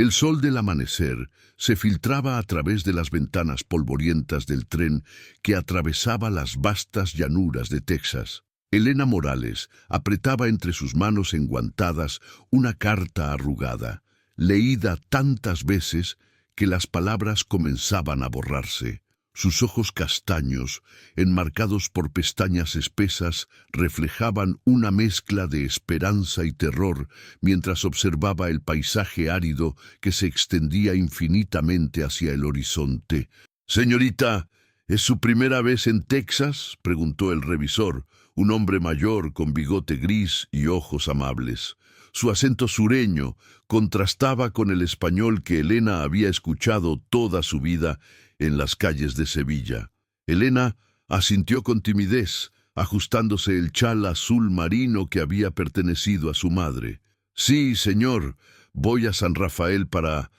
El sol del amanecer se filtraba a través de las ventanas polvorientas del tren que atravesaba las vastas llanuras de Texas. Elena Morales apretaba entre sus manos enguantadas una carta arrugada, leída tantas veces que las palabras comenzaban a borrarse. Sus ojos castaños, enmarcados por pestañas espesas, reflejaban una mezcla de esperanza y terror mientras observaba el paisaje árido que se extendía infinitamente hacia el horizonte. «Señorita, ¿es su primera vez en Texas?», preguntó el revisor, un hombre mayor con bigote gris y ojos amables. Su acento sureño contrastaba con el español que Elena había escuchado toda su vida en las calles de Sevilla. Elena asintió con timidez, ajustándose el chal azul marino que había pertenecido a su madre. «Sí, señor, voy a San Rafael para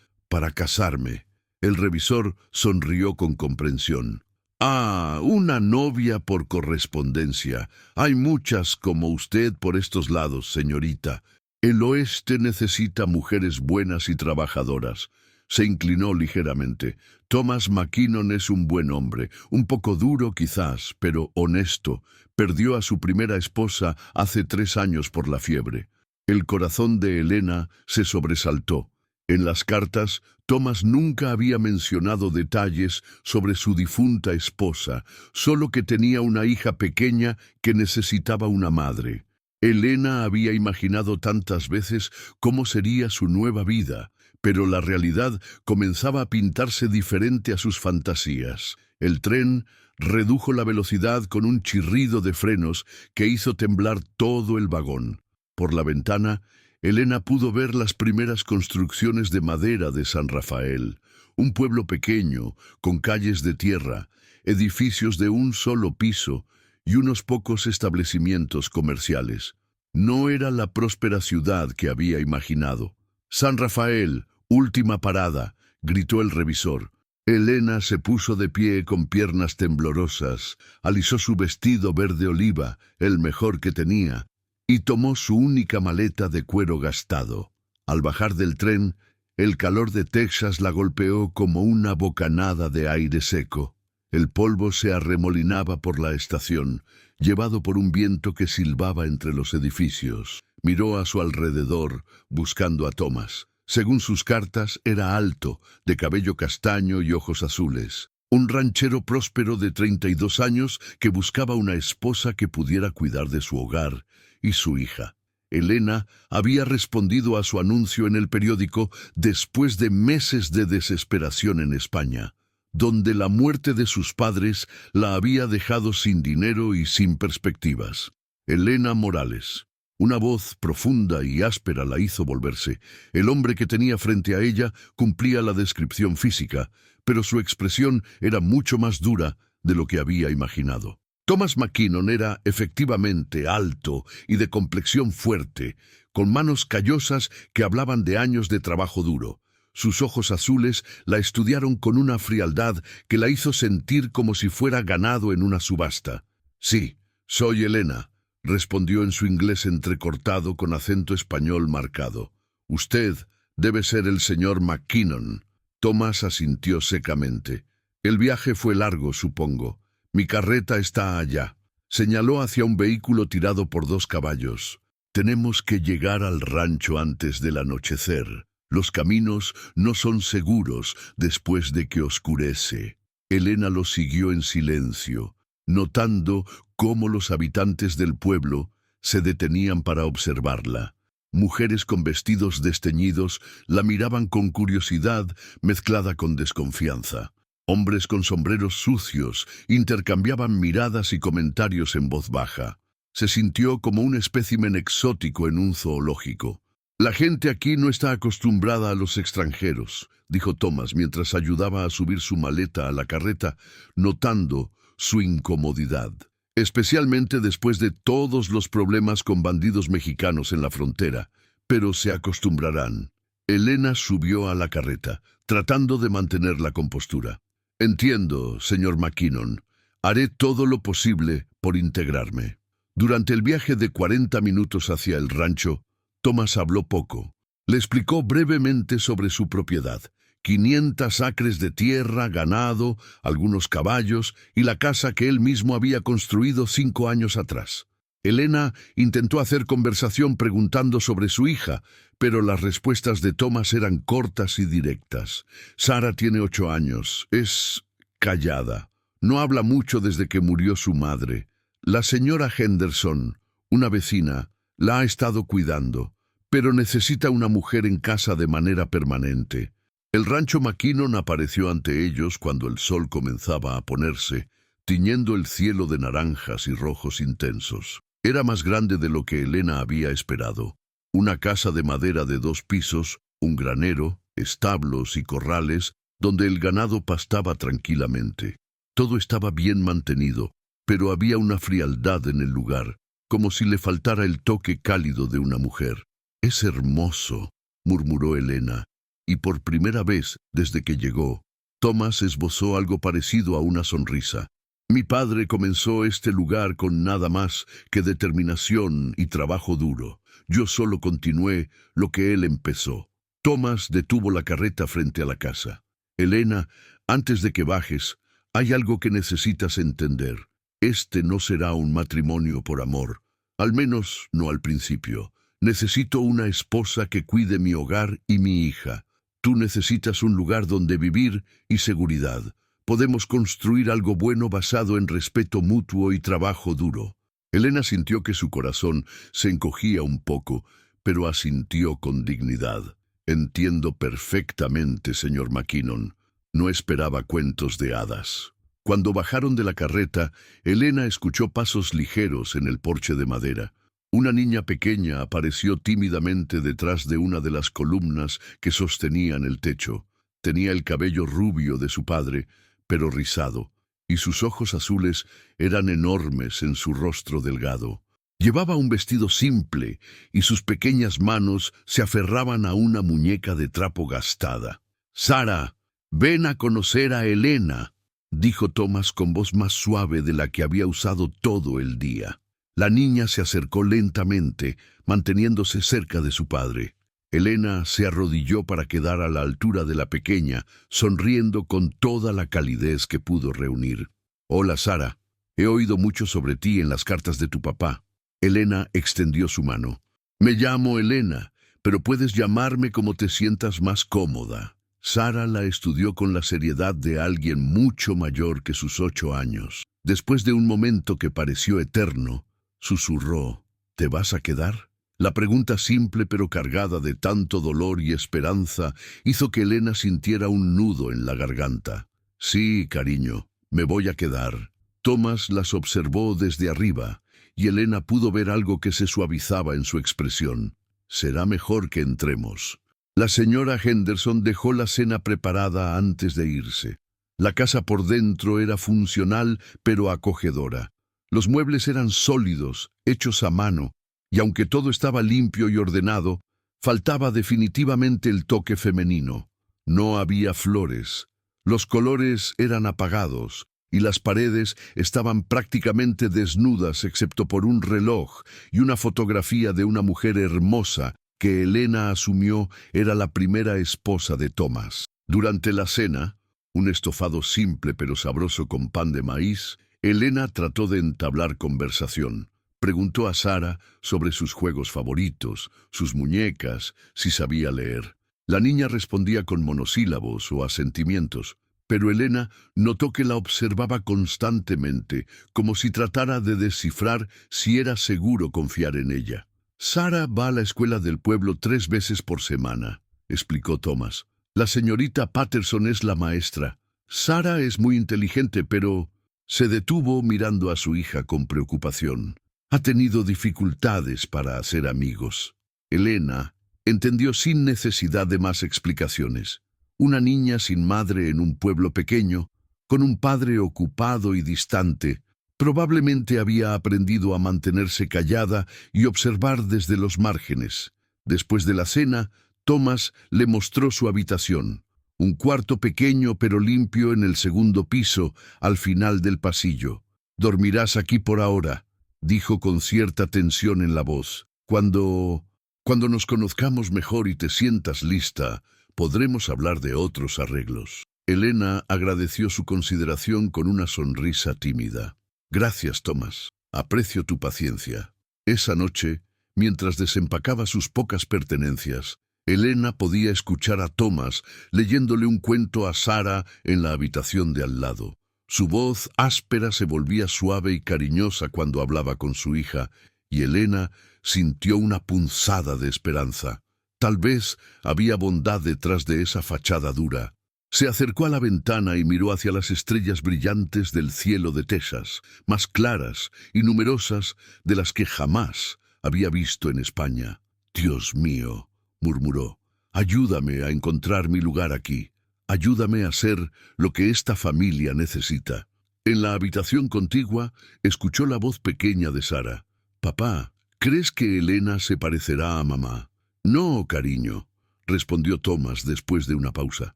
casarme». El revisor sonrió con comprensión. «Ah, una novia por correspondencia. Hay muchas como usted por estos lados, señorita. El oeste necesita mujeres buenas y trabajadoras». Se inclinó ligeramente. «Thomas McKinnon es un buen hombre, un poco duro quizás, pero honesto. Perdió a su primera esposa hace 3 años por la fiebre». El corazón de Elena se sobresaltó. En las cartas, Thomas nunca había mencionado detalles sobre su difunta esposa, solo que tenía una hija pequeña que necesitaba una madre. Elena había imaginado tantas veces cómo sería su nueva vida, pero la realidad comenzaba a pintarse diferente a sus fantasías. El tren redujo la velocidad con un chirrido de frenos que hizo temblar todo el vagón. Por la ventana, Elena pudo ver las primeras construcciones de madera de San Rafael, un pueblo pequeño, con calles de tierra, edificios de un solo piso y unos pocos establecimientos comerciales. No era la próspera ciudad que había imaginado. «San Rafael, última parada», gritó el revisor. Elena se puso de pie con piernas temblorosas, alisó su vestido verde oliva, el mejor que tenía, y tomó su única maleta de cuero gastado. Al bajar del tren, el calor de Texas la golpeó como una bocanada de aire seco. El polvo se arremolinaba por la estación, llevado por un viento que silbaba entre los edificios. Miró a su alrededor, buscando a Thomas. Según sus cartas, era alto, de cabello castaño y ojos azules. Un ranchero próspero de 32 años que buscaba una esposa que pudiera cuidar de su hogar y su hija. Elena había respondido a su anuncio en el periódico después de meses de desesperación en España, donde la muerte de sus padres la había dejado sin dinero y sin perspectivas. Elena Morales. Una voz profunda y áspera la hizo volverse. El hombre que tenía frente a ella cumplía la descripción física, pero su expresión era mucho más dura de lo que había imaginado. Thomas McKinnon era efectivamente alto y de complexión fuerte, con manos callosas que hablaban de años de trabajo duro. Sus ojos azules la estudiaron con una frialdad que la hizo sentir como si fuera ganado en una subasta. «Sí, soy Elena», respondió en su inglés entrecortado con acento español marcado. «Usted debe ser el señor McKinnon». Thomas asintió secamente. «El viaje fue largo, supongo. Mi carreta está allá». Señaló hacia un vehículo tirado por 2 caballos. «Tenemos que llegar al rancho antes del anochecer. Los caminos no son seguros después de que oscurece». Elena lo siguió en silencio, notando cómo los habitantes del pueblo se detenían para observarla. Mujeres con vestidos desteñidos la miraban con curiosidad mezclada con desconfianza. Hombres con sombreros sucios intercambiaban miradas y comentarios en voz baja. Se sintió como un espécimen exótico en un zoológico. «La gente aquí no está acostumbrada a los extranjeros», dijo Thomas mientras ayudaba a subir su maleta a la carreta, notando su incomodidad. «Especialmente después de todos los problemas con bandidos mexicanos en la frontera, pero se acostumbrarán». Elena subió a la carreta, tratando de mantener la compostura. «Entiendo, señor McKinnon. Haré todo lo posible por integrarme». Durante el viaje de 40 minutos hacia el rancho, Thomas habló poco. Le explicó brevemente sobre su propiedad: 500 acres de tierra, ganado, algunos caballos y la casa que él mismo había construido 5 años atrás. Elena intentó hacer conversación preguntando sobre su hija, pero las respuestas de Thomas eran cortas y directas. Sara tiene 8 años, es callada, no habla mucho desde que murió su madre. La señora Henderson, una vecina, la ha estado cuidando, pero necesita una mujer en casa de manera permanente. El rancho McKinnon apareció ante ellos cuando el sol comenzaba a ponerse, tiñendo el cielo de naranjas y rojos intensos. Era más grande de lo que Elena había esperado. Una casa de madera de 2 pisos, un granero, establos y corrales, donde el ganado pastaba tranquilamente. Todo estaba bien mantenido, pero había una frialdad en el lugar, como si le faltara el toque cálido de una mujer. «Es hermoso», murmuró Elena, y por primera vez desde que llegó, Thomas esbozó algo parecido a una sonrisa. «Mi padre comenzó este lugar con nada más que determinación y trabajo duro. Yo solo continué lo que él empezó». Thomas detuvo la carreta frente a la casa. «Elena, antes de que bajes, hay algo que necesitas entender. Este no será un matrimonio por amor, al menos no al principio. Necesito una esposa que cuide mi hogar y mi hija. Tú necesitas un lugar donde vivir y seguridad. Podemos construir algo bueno basado en respeto mutuo y trabajo duro». Elena sintió que su corazón se encogía un poco, pero asintió con dignidad. «Entiendo perfectamente, señor McKinnon. No esperaba cuentos de hadas». Cuando bajaron de la carreta, Elena escuchó pasos ligeros en el porche de madera. Una niña pequeña apareció tímidamente detrás de una de las columnas que sostenían el techo. Tenía el cabello rubio de su padre, pero rizado, y sus ojos azules eran enormes en su rostro delgado. Llevaba un vestido simple, y sus pequeñas manos se aferraban a una muñeca de trapo gastada. «Sara, ven a conocer a Elena», dijo Thomas con voz más suave de la que había usado todo el día. La niña se acercó lentamente, manteniéndose cerca de su padre. Elena se arrodilló para quedar a la altura de la pequeña, sonriendo con toda la calidez que pudo reunir. «Hola, Sara. He oído mucho sobre ti en las cartas de tu papá». Elena extendió su mano. «Me llamo Elena, pero puedes llamarme como te sientas más cómoda». Sara la estudió con la seriedad de alguien mucho mayor que sus 8 años. Después de un momento que pareció eterno, susurró: «¿Te vas a quedar?». La pregunta simple pero cargada de tanto dolor y esperanza hizo que Elena sintiera un nudo en la garganta. «Sí, cariño, me voy a quedar». Thomas las observó desde arriba, y Elena pudo ver algo que se suavizaba en su expresión. «Será mejor que entremos». La señora Henderson dejó la cena preparada antes de irse. La casa por dentro era funcional pero acogedora. Los muebles eran sólidos, hechos a mano, y aunque todo estaba limpio y ordenado, faltaba definitivamente el toque femenino. No había flores. Los colores eran apagados, y las paredes estaban prácticamente desnudas excepto por un reloj y una fotografía de una mujer hermosa que Elena asumió era la primera esposa de Thomas. Durante la cena, un estofado simple pero sabroso con pan de maíz, Elena trató de entablar conversación. Preguntó a Sara sobre sus juegos favoritos, sus muñecas, si sabía leer. La niña respondía con monosílabos o asentimientos, pero Elena notó que la observaba constantemente, como si tratara de descifrar si era seguro confiar en ella. «Sara va a la escuela del pueblo 3 veces por semana», explicó Thomas. «La señorita Patterson es la maestra. Sara es muy inteligente, pero…» Se detuvo mirando a su hija con preocupación. «Ha tenido dificultades para hacer amigos». Elena entendió sin necesidad de más explicaciones. Una niña sin madre en un pueblo pequeño, con un padre ocupado y distante, probablemente había aprendido a mantenerse callada y observar desde los márgenes. Después de la cena, Thomas le mostró su habitación, un cuarto pequeño pero limpio en el 2.º piso, al final del pasillo. «Dormirás aquí por ahora», dijo con cierta tensión en la voz. Cuando Cuando nos conozcamos mejor y te sientas lista, podremos hablar de otros arreglos. Elena agradeció su consideración con una sonrisa tímida. Gracias, Thomas. Aprecio tu paciencia. Esa noche, mientras desempacaba sus pocas pertenencias, Elena podía escuchar a Thomas leyéndole un cuento a Sara en la habitación de al lado. Su voz áspera se volvía suave y cariñosa cuando hablaba con su hija, y Elena sintió una punzada de esperanza. Tal vez había bondad detrás de esa fachada dura. Se acercó a la ventana y miró hacia las estrellas brillantes del cielo de Texas, más claras y numerosas de las que jamás había visto en España. «Dios mío», murmuró, «ayúdame a encontrar mi lugar aquí. Ayúdame a ser lo que esta familia necesita». En la habitación contigua escuchó la voz pequeña de Sara. «Papá, ¿crees que Elena se parecerá a mamá?» «No, cariño», respondió Thomas después de una pausa.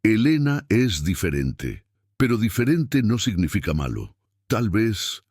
«Elena es diferente, pero diferente no significa malo. Tal vez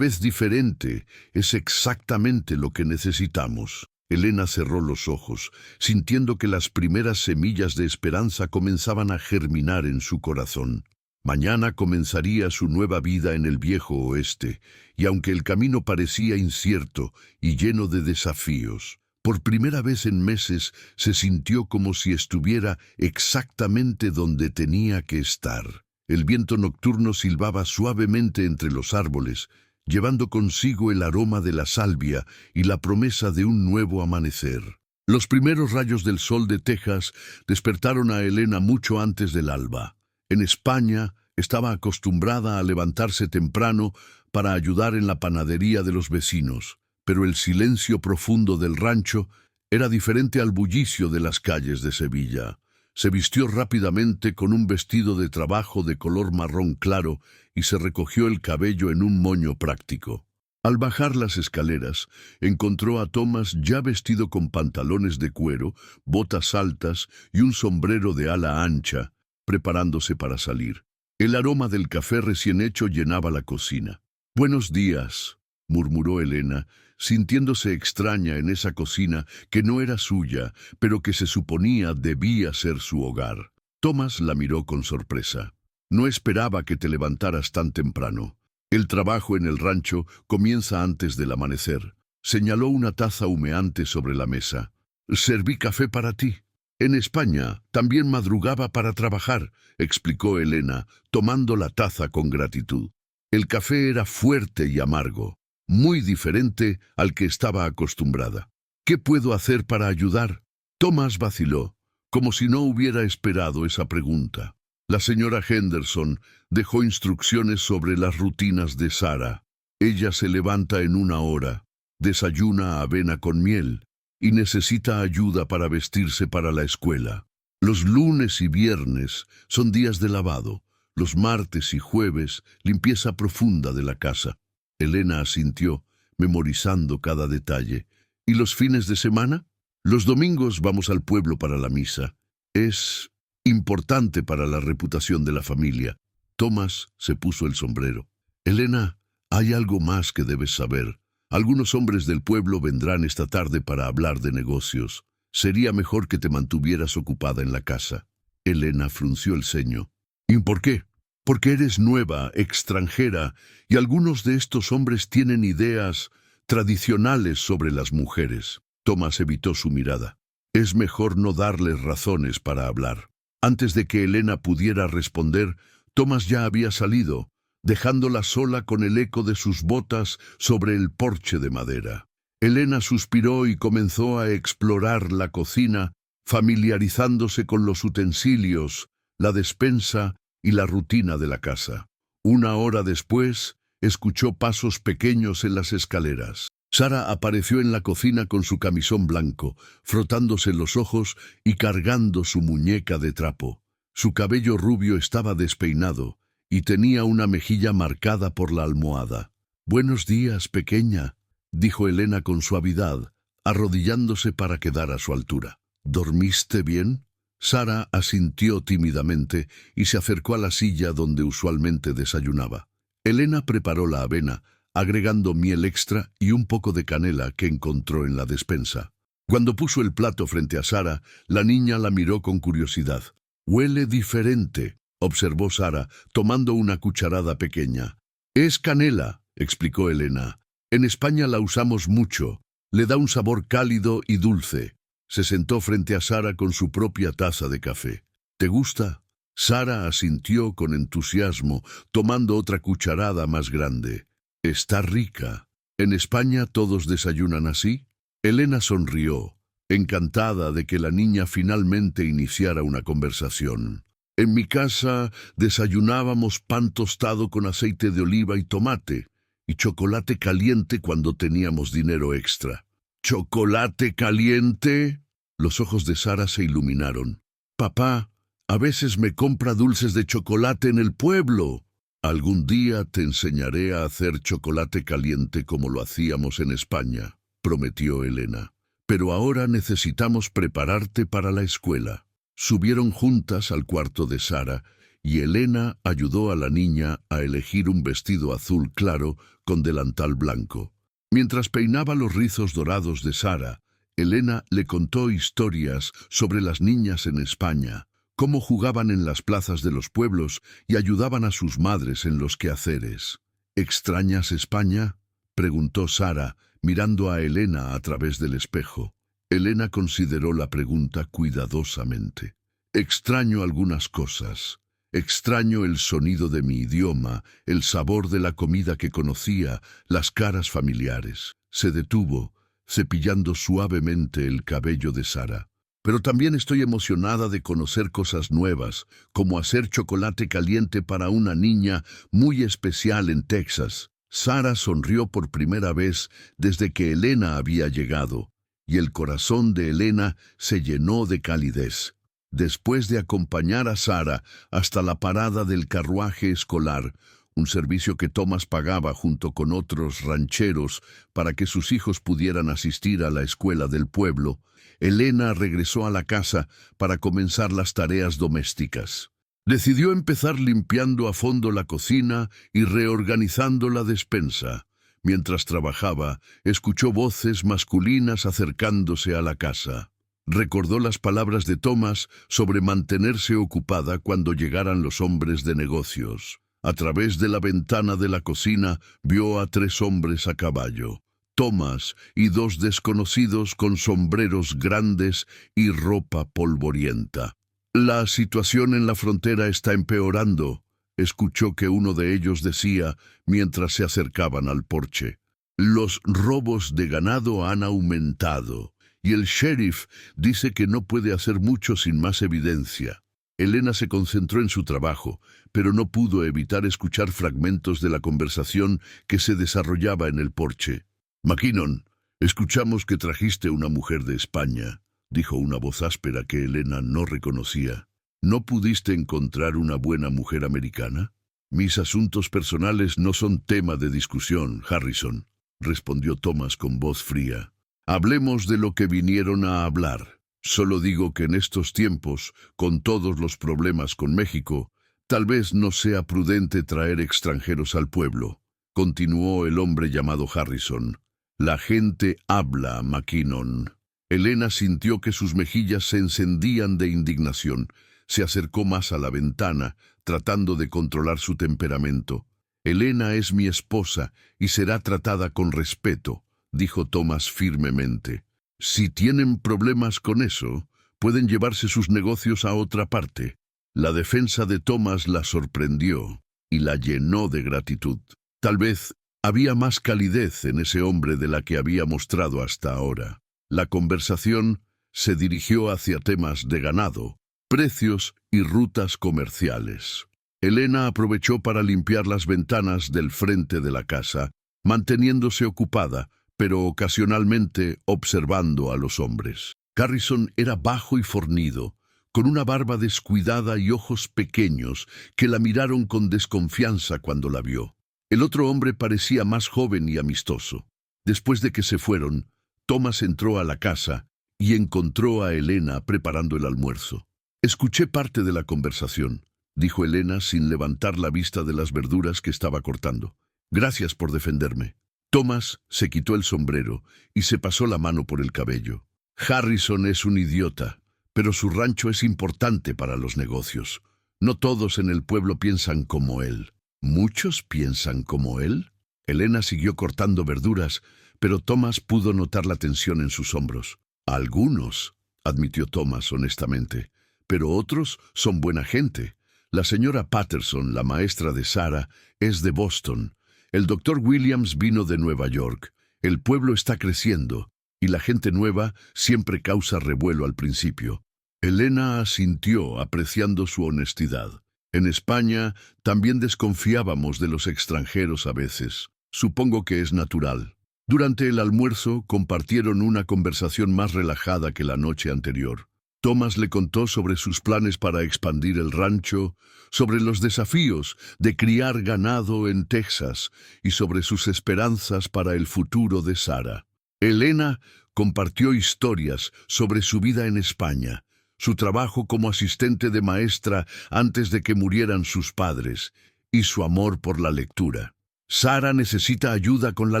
diferente es exactamente lo que necesitamos». Elena cerró los ojos, sintiendo que las primeras semillas de esperanza comenzaban a germinar en su corazón. Mañana comenzaría su nueva vida en el viejo oeste, y aunque el camino parecía incierto y lleno de desafíos, por primera vez en meses se sintió como si estuviera exactamente donde tenía que estar. El viento nocturno silbaba suavemente entre los árboles, llevando consigo el aroma de la salvia y la promesa de un nuevo amanecer. Los primeros rayos del sol de Texas despertaron a Elena mucho antes del alba. En España estaba acostumbrada a levantarse temprano para ayudar en la panadería de los vecinos, pero el silencio profundo del rancho era diferente al bullicio de las calles de Sevilla. Se vistió rápidamente con un vestido de trabajo de color marrón claro y se recogió el cabello en un moño práctico. Al bajar las escaleras, encontró a Thomas ya vestido con pantalones de cuero, botas altas y un sombrero de ala ancha, preparándose para salir. El aroma del café recién hecho llenaba la cocina. «Buenos días», murmuró Elena, sintiéndose extraña en esa cocina que no era suya, pero que se suponía debía ser su hogar. Thomas la miró con sorpresa. «No esperaba que te levantaras tan temprano. El trabajo en el rancho comienza antes del amanecer». Señaló una taza humeante sobre la mesa. «Serví café para ti». «En España también madrugaba para trabajar», explicó Elena, tomando la taza con gratitud. El café era fuerte y amargo, muy diferente al que estaba acostumbrada. «¿Qué puedo hacer para ayudar?» Thomas vaciló, como si no hubiera esperado esa pregunta. La señora Henderson dejó instrucciones sobre las rutinas de Sara. Ella se levanta en 1 hora, desayuna avena con miel y necesita ayuda para vestirse para la escuela. Los lunes y viernes son días de lavado. Los martes y jueves, limpieza profunda de la casa. Elena asintió, memorizando cada detalle. ¿Y los fines de semana? Los domingos vamos al pueblo para la misa. Es importante para la reputación de la familia. Thomas se puso el sombrero. «Elena, hay algo más que debes saber. Algunos hombres del pueblo vendrán esta tarde para hablar de negocios. Sería mejor que te mantuvieras ocupada en la casa». Elena frunció el ceño. «¿Y por qué?» «Porque eres nueva, extranjera, y algunos de estos hombres tienen ideas tradicionales sobre las mujeres». Thomas evitó su mirada. «Es mejor no darles razones para hablar». Antes de que Elena pudiera responder, Thomas ya había salido, dejándola sola con el eco de sus botas sobre el porche de madera. Elena suspiró y comenzó a explorar la cocina, familiarizándose con los utensilios, la despensa y la rutina de la casa. 1 hora después, escuchó pasos pequeños en las escaleras. Sara apareció en la cocina con su camisón blanco, frotándose los ojos y cargando su muñeca de trapo. Su cabello rubio estaba despeinado y tenía una mejilla marcada por la almohada. «Buenos días, pequeña», dijo Elena con suavidad, arrodillándose para quedar a su altura. «¿Dormiste bien?» Sara asintió tímidamente y se acercó a la silla donde usualmente desayunaba. Elena preparó la avena, agregando miel extra y un poco de canela que encontró en la despensa. Cuando puso el plato frente a Sara, la niña la miró con curiosidad. «Huele diferente», observó Sara, tomando una cucharada pequeña. «Es canela», explicó Elena. «En España la usamos mucho. Le da un sabor cálido y dulce». Se sentó frente a Sara con su propia taza de café. «¿Te gusta?» Sara asintió con entusiasmo, tomando otra cucharada más grande. «Está rica. ¿En España todos desayunan así?» Elena sonrió, encantada de que la niña finalmente iniciara una conversación. «En mi casa desayunábamos pan tostado con aceite de oliva y tomate, y chocolate caliente cuando teníamos dinero extra». «¿Chocolate caliente?» Los ojos de Sara se iluminaron. «Papá, a veces me compra dulces de chocolate en el pueblo». «Algún día te enseñaré a hacer chocolate caliente como lo hacíamos en España», prometió Elena. «Pero ahora necesitamos prepararte para la escuela». Subieron juntas al cuarto de Sara y Elena ayudó a la niña a elegir un vestido azul claro con delantal blanco. Mientras peinaba los rizos dorados de Sara, Elena le contó historias sobre las niñas en España, cómo jugaban en las plazas de los pueblos y ayudaban a sus madres en los quehaceres. «¿Extrañas España?», preguntó Sara, mirando a Elena a través del espejo. Elena consideró la pregunta cuidadosamente. «Extraño algunas cosas. Extraño el sonido de mi idioma, el sabor de la comida que conocía, las caras familiares». Se detuvo, cepillando suavemente el cabello de Sara. «Pero también estoy emocionada de conocer cosas nuevas, como hacer chocolate caliente para una niña muy especial en Texas». Sara sonrió por primera vez desde que Elena había llegado, y el corazón de Elena se llenó de calidez. Después de acompañar a Sara hasta la parada del carruaje escolar, un servicio que Thomas pagaba junto con otros rancheros para que sus hijos pudieran asistir a la escuela del pueblo, Elena regresó a la casa para comenzar las tareas domésticas. Decidió empezar limpiando a fondo la cocina y reorganizando la despensa. Mientras trabajaba, escuchó voces masculinas acercándose a la casa. Recordó las palabras de Thomas sobre mantenerse ocupada cuando llegaran los hombres de negocios. A través de la ventana de la cocina vio a 3 hombres a caballo, Thomas y 2 desconocidos con sombreros grandes y ropa polvorienta. «La situación en la frontera está empeorando», escuchó que uno de ellos decía mientras se acercaban al porche. «Los robos de ganado han aumentado, y el sheriff dice que no puede hacer mucho sin más evidencia». Elena se concentró en su trabajo, pero no pudo evitar escuchar fragmentos de la conversación que se desarrollaba en el porche. «McKinnon, escuchamos que trajiste una mujer de España», dijo una voz áspera que Elena no reconocía. «¿No pudiste encontrar una buena mujer americana?» «Mis asuntos personales no son tema de discusión, Harrison», respondió Thomas con voz fría. «Hablemos de lo que vinieron a hablar. Solo digo que en estos tiempos, con todos los problemas con México, tal vez no sea prudente traer extranjeros al pueblo», continuó el hombre llamado Harrison. «La gente habla, McKinnon». Elena sintió que sus mejillas se encendían de indignación. Se acercó más a la ventana, tratando de controlar su temperamento. «Elena es mi esposa y será tratada con respeto», dijo Thomas firmemente. «Si tienen problemas con eso, pueden llevarse sus negocios a otra parte». La defensa de Thomas la sorprendió y la llenó de gratitud. Tal vez había más calidez en ese hombre de la que había mostrado hasta ahora. La conversación se dirigió hacia temas de ganado, precios y rutas comerciales. Elena aprovechó para limpiar las ventanas del frente de la casa, manteniéndose ocupada, pero ocasionalmente observando a los hombres. Harrison era bajo y fornido, con una barba descuidada y ojos pequeños que la miraron con desconfianza cuando la vio. El otro hombre parecía más joven y amistoso. Después de que se fueron, Thomas entró a la casa y encontró a Elena preparando el almuerzo. «Escuché parte de la conversación», dijo Elena sin levantar la vista de las verduras que estaba cortando. «Gracias por defenderme». Thomas se quitó el sombrero y se pasó la mano por el cabello. Harrison es un idiota, pero su rancho es importante para los negocios. No todos en el pueblo piensan como él. ¿Muchos piensan como él? Elena siguió cortando verduras, pero Thomas pudo notar la tensión en sus hombros. Algunos, admitió Thomas honestamente, pero otros son buena gente. La señora Patterson, la maestra de Sarah, es de Boston. El doctor Williams vino de Nueva York. El pueblo está creciendo, y la gente nueva siempre causa revuelo al principio. Elena asintió, apreciando su honestidad. En España también desconfiábamos de los extranjeros a veces. Supongo que es natural. Durante el almuerzo compartieron una conversación más relajada que la noche anterior. Thomas le contó sobre sus planes para expandir el rancho, sobre los desafíos de criar ganado en Texas y sobre sus esperanzas para el futuro de Sarah. Elena compartió historias sobre su vida en España, su trabajo como asistente de maestra antes de que murieran sus padres y su amor por la lectura. Sarah necesita ayuda con la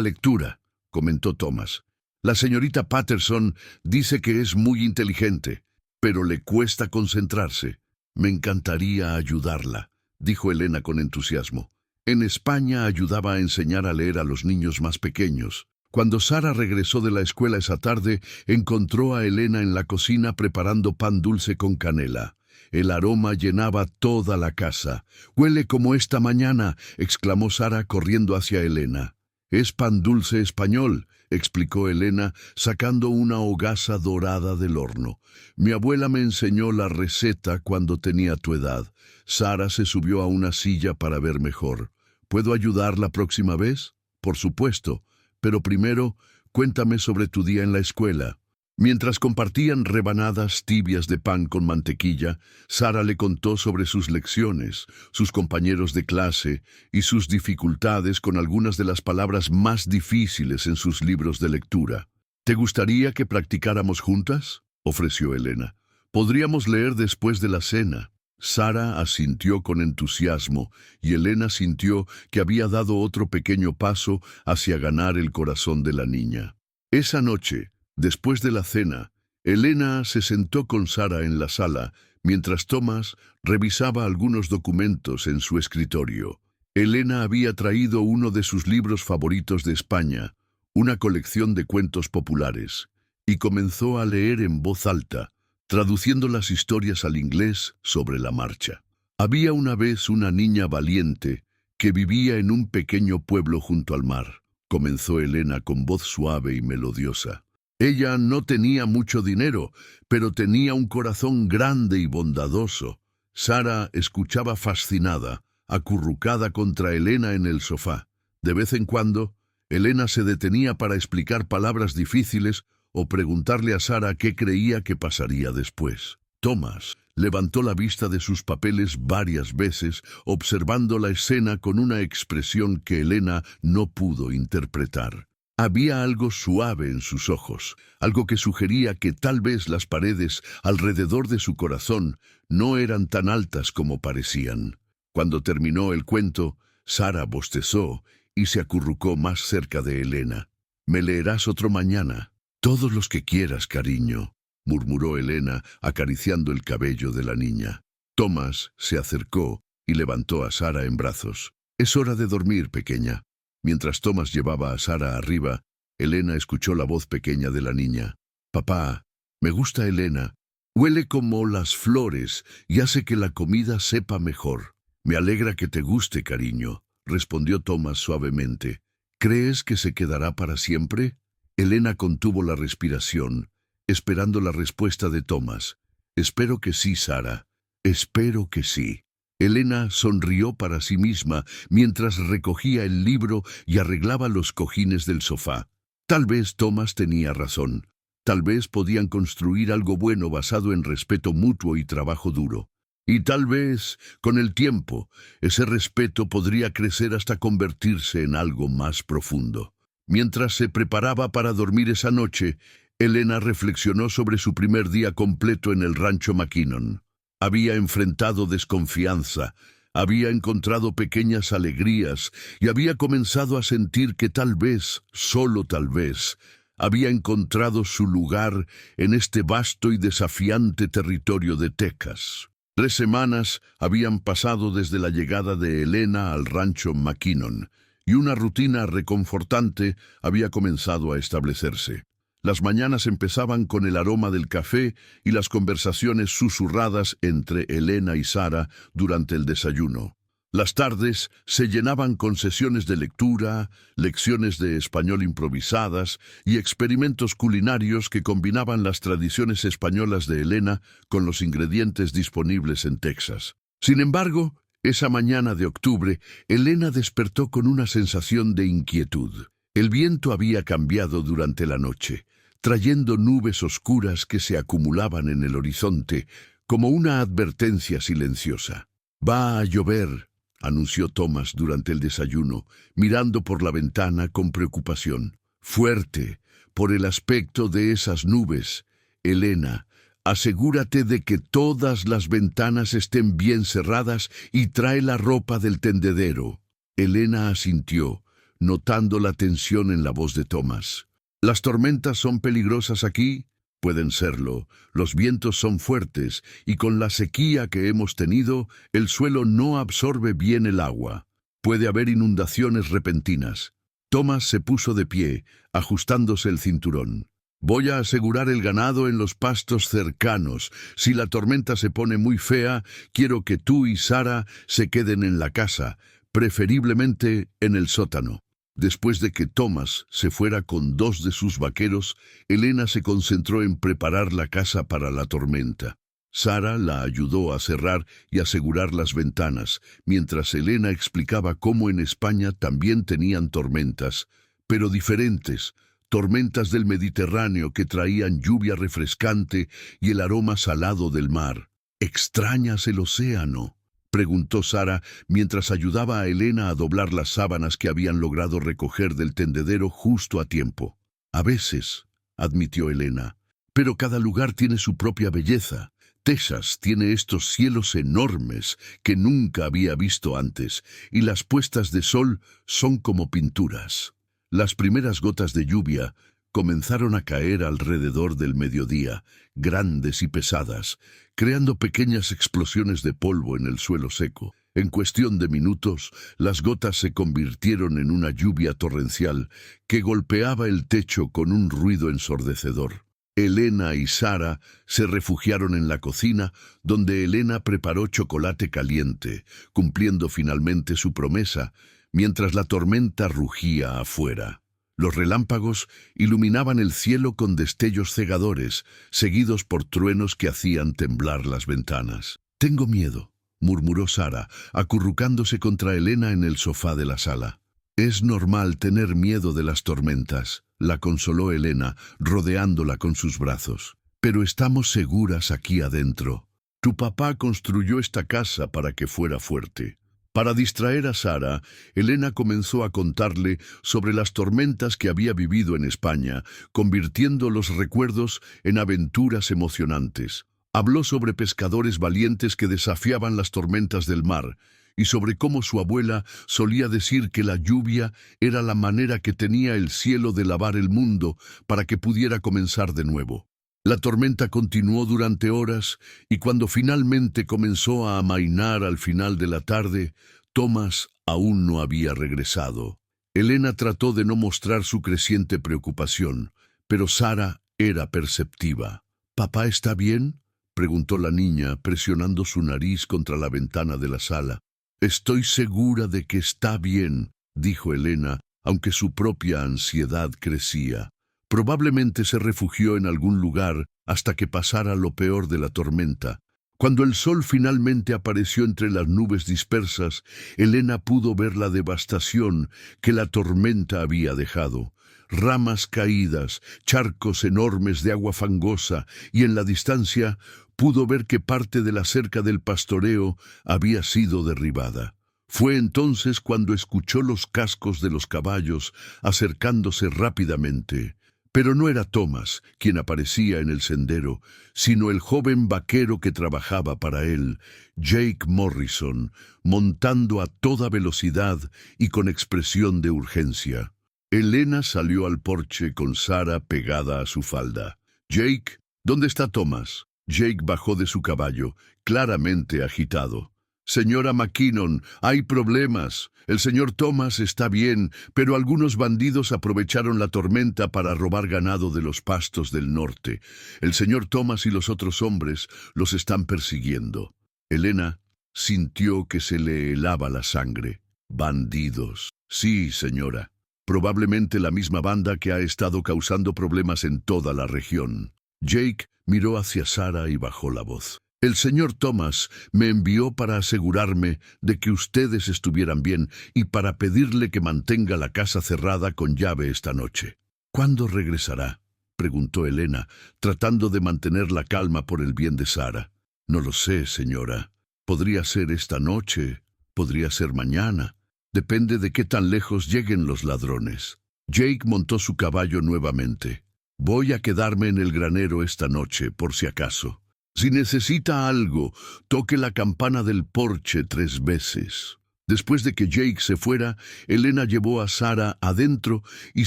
lectura, comentó Thomas. La señorita Patterson dice que es muy inteligente, pero le cuesta concentrarse. Me encantaría ayudarla, dijo Elena con entusiasmo. En España ayudaba a enseñar a leer a los niños más pequeños. Cuando Sarah regresó de la escuela esa tarde, encontró a Elena en la cocina preparando pan dulce con canela. El aroma llenaba toda la casa. «Huele como esta mañana», exclamó Sarah corriendo hacia Elena. «Es pan dulce español», explicó Elena, sacando una hogaza dorada del horno. «Mi abuela me enseñó la receta cuando tenía tu edad». Sarah se subió a una silla para ver mejor. «¿Puedo ayudar la próxima vez?» «Por supuesto. Pero primero, cuéntame sobre tu día en la escuela». Mientras compartían rebanadas tibias de pan con mantequilla, Sarah le contó sobre sus lecciones, sus compañeros de clase y sus dificultades con algunas de las palabras más difíciles en sus libros de lectura. «¿Te gustaría que practicáramos juntas?», ofreció Elena. «Podríamos leer después de la cena». Sarah asintió con entusiasmo y Elena sintió que había dado otro pequeño paso hacia ganar el corazón de la niña. Esa noche, después de la cena, Elena se sentó con Sarah en la sala mientras Thomas revisaba algunos documentos en su escritorio. Elena había traído uno de sus libros favoritos de España, una colección de cuentos populares, y comenzó a leer en voz alta, traduciendo las historias al inglés sobre la marcha. Había una vez una niña valiente que vivía en un pequeño pueblo junto al mar, comenzó Elena con voz suave y melodiosa. Ella no tenía mucho dinero, pero tenía un corazón grande y bondadoso. Sarah escuchaba fascinada, acurrucada contra Elena en el sofá. De vez en cuando, Elena se detenía para explicar palabras difíciles o preguntarle a Sarah qué creía que pasaría después. Thomas levantó la vista de sus papeles varias veces, observando la escena con una expresión que Elena no pudo interpretar. Había algo suave en sus ojos, algo que sugería que tal vez las paredes alrededor de su corazón no eran tan altas como parecían. Cuando terminó el cuento, Sarah bostezó y se acurrucó más cerca de Elena. «Me leerás otro mañana». «Todos los que quieras, cariño», murmuró Elena, acariciando el cabello de la niña. Thomas se acercó y levantó a Sarah en brazos. «Es hora de dormir, pequeña». Mientras Thomas llevaba a Sarah arriba, Elena escuchó la voz pequeña de la niña. «Papá, me gusta Elena. Huele como las flores y hace que la comida sepa mejor». «Me alegra que te guste, cariño», respondió Thomas suavemente. «¿Crees que se quedará para siempre?» Elena contuvo la respiración, esperando la respuesta de Thomas. «Espero que sí, Sarah. Espero que sí». Elena sonrió para sí misma mientras recogía el libro y arreglaba los cojines del sofá. Tal vez Thomas tenía razón. Tal vez podían construir algo bueno basado en respeto mutuo y trabajo duro. Y tal vez, con el tiempo, ese respeto podría crecer hasta convertirse en algo más profundo. Mientras se preparaba para dormir esa noche, Elena reflexionó sobre su primer día completo en el rancho McKinnon. Había enfrentado desconfianza, había encontrado pequeñas alegrías y había comenzado a sentir que tal vez, solo tal vez, había encontrado su lugar en este vasto y desafiante territorio de Texas. 3 semanas habían pasado desde la llegada de Elena al rancho McKinnon, y una rutina reconfortante había comenzado a establecerse. Las mañanas empezaban con el aroma del café y las conversaciones susurradas entre Elena y Sara durante el desayuno. Las tardes se llenaban con sesiones de lectura, lecciones de español improvisadas y experimentos culinarios que combinaban las tradiciones españolas de Elena con los ingredientes disponibles en Texas. Sin embargo, esa mañana de octubre, Elena despertó con una sensación de inquietud. El viento había cambiado durante la noche, trayendo nubes oscuras que se acumulaban en el horizonte como una advertencia silenciosa. «Va a llover», anunció Thomas durante el desayuno, mirando por la ventana con preocupación. «Fuerte, por el aspecto de esas nubes. Elena, asegúrate de que todas las ventanas estén bien cerradas y trae la ropa del tendedero». Elena asintió, notando la tensión en la voz de Thomas. «¿Las tormentas son peligrosas aquí?» «Pueden serlo. Los vientos son fuertes y con la sequía que hemos tenido, el suelo no absorbe bien el agua. Puede haber inundaciones repentinas». Thomas se puso de pie, ajustándose el cinturón. «Voy a asegurar el ganado en los pastos cercanos. Si la tormenta se pone muy fea, quiero que tú y Sara se queden en la casa, preferiblemente en el sótano». Después de que Thomas se fuera con 2 de sus vaqueros, Elena se concentró en preparar la casa para la tormenta. Sara la ayudó a cerrar y asegurar las ventanas, mientras Elena explicaba cómo en España también tenían tormentas, pero diferentes, tormentas del Mediterráneo que traían lluvia refrescante y el aroma salado del mar. «¿Extrañas el océano?», preguntó Sara mientras ayudaba a Elena a doblar las sábanas que habían logrado recoger del tendedero justo a tiempo. «A veces», admitió Elena, «pero cada lugar tiene su propia belleza. Texas tiene estos cielos enormes que nunca había visto antes, y las puestas de sol son como pinturas». Las primeras gotas de lluvia comenzaron a caer alrededor del mediodía, grandes y pesadas, creando pequeñas explosiones de polvo en el suelo seco. En cuestión de minutos, las gotas se convirtieron en una lluvia torrencial que golpeaba el techo con un ruido ensordecedor. Elena y Sara se refugiaron en la cocina, donde Elena preparó chocolate caliente, cumpliendo finalmente su promesa, mientras la tormenta rugía afuera. Los relámpagos iluminaban el cielo con destellos cegadores, seguidos por truenos que hacían temblar las ventanas. «Tengo miedo», murmuró Sara, acurrucándose contra Elena en el sofá de la sala. «Es normal tener miedo de las tormentas», la consoló Elena, rodeándola con sus brazos. «Pero estamos seguras aquí adentro. Tu papá construyó esta casa para que fuera fuerte». Para distraer a Sara, Elena comenzó a contarle sobre las tormentas que había vivido en España, convirtiendo los recuerdos en aventuras emocionantes. Habló sobre pescadores valientes que desafiaban las tormentas del mar, y sobre cómo su abuela solía decir que la lluvia era la manera que tenía el cielo de lavar el mundo para que pudiera comenzar de nuevo. La tormenta continuó durante horas, y cuando finalmente comenzó a amainar al final de la tarde, Thomas aún no había regresado. Elena trató de no mostrar su creciente preocupación, pero Sara era perceptiva. «¿Papá está bien?», preguntó la niña, presionando su nariz contra la ventana de la sala. «Estoy segura de que está bien», dijo Elena, aunque su propia ansiedad crecía. Probablemente se refugió en algún lugar hasta que pasara lo peor de la tormenta. Cuando el sol finalmente apareció entre las nubes dispersas, Elena pudo ver la devastación que la tormenta había dejado. Ramas caídas, charcos enormes de agua fangosa, y en la distancia pudo ver que parte de la cerca del pastoreo había sido derribada. Fue entonces cuando escuchó los cascos de los caballos acercándose rápidamente. Pero no era Thomas quien aparecía en el sendero, sino el joven vaquero que trabajaba para él, Jake Morrison, montando a toda velocidad y con expresión de urgencia. Elena salió al porche con Sara pegada a su falda. «Jake, ¿dónde está Thomas?» Jake bajó de su caballo, claramente agitado. «Señora McKinnon, hay problemas. El señor Thomas está bien, pero algunos bandidos aprovecharon la tormenta para robar ganado de los pastos del norte. El señor Thomas y los otros hombres los están persiguiendo». Elena sintió que se le helaba la sangre. «Bandidos». «Sí, señora. Probablemente la misma banda que ha estado causando problemas en toda la región». Jake miró hacia Sara y bajó la voz. «El señor Thomas me envió para asegurarme de que ustedes estuvieran bien y para pedirle que mantenga la casa cerrada con llave esta noche». «¿Cuándo regresará?», preguntó Elena, tratando de mantener la calma por el bien de Sara. «No lo sé, señora. Podría ser esta noche, podría ser mañana. Depende de qué tan lejos lleguen los ladrones». Jake montó su caballo nuevamente. «Voy a quedarme en el granero esta noche, por si acaso. Si necesita algo, toque la campana del porche 3 veces». Después de que Jake se fuera, Elena llevó a Sara adentro y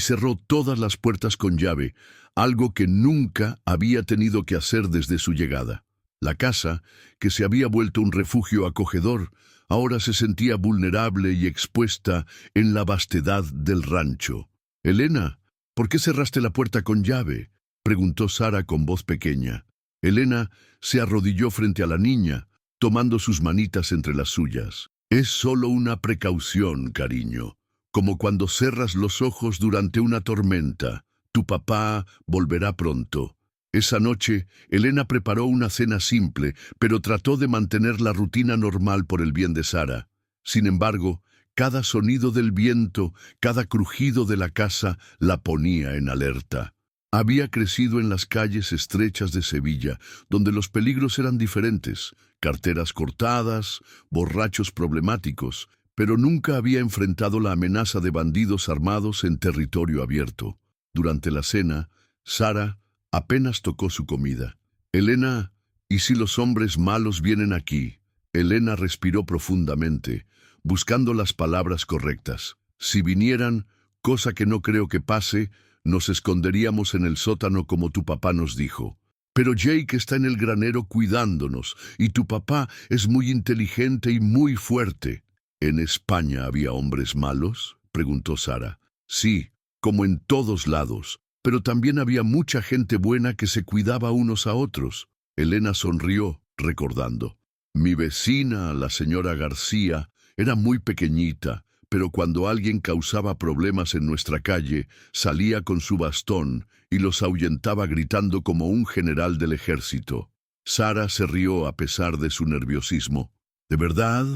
cerró todas las puertas con llave, algo que nunca había tenido que hacer desde su llegada. La casa, que se había vuelto un refugio acogedor, ahora se sentía vulnerable y expuesta en la vastedad del rancho. «Elena, ¿por qué cerraste la puerta con llave?», preguntó Sara con voz pequeña. Elena se arrodilló frente a la niña, tomando sus manitas entre las suyas. «Es solo una precaución, cariño, como cuando cerras los ojos durante una tormenta. Tu papá volverá pronto». Esa noche, Elena preparó una cena simple, pero trató de mantener la rutina normal por el bien de Sara. Sin embargo, cada sonido del viento, cada crujido de la casa la ponía en alerta. Había crecido en las calles estrechas de Sevilla, donde los peligros eran diferentes: carteras cortadas, borrachos problemáticos, pero nunca había enfrentado la amenaza de bandidos armados en territorio abierto. Durante la cena, Sara apenas tocó su comida. «Elena, ¿y si los hombres malos vienen aquí?». Elena respiró profundamente, buscando las palabras correctas. «Si vinieran, cosa que no creo que pase, nos esconderíamos en el sótano como tu papá nos dijo. Pero Jake está en el granero cuidándonos, y tu papá es muy inteligente y muy fuerte». «¿En España había hombres malos?», preguntó Sara. «Sí, como en todos lados. Pero también había mucha gente buena que se cuidaba unos a otros». Elena sonrió, recordando. «Mi vecina, la señora García, era muy pequeñita, pero cuando alguien causaba problemas en nuestra calle, salía con su bastón y los ahuyentaba gritando como un general del ejército». Sara se rió a pesar de su nerviosismo. «¿De verdad?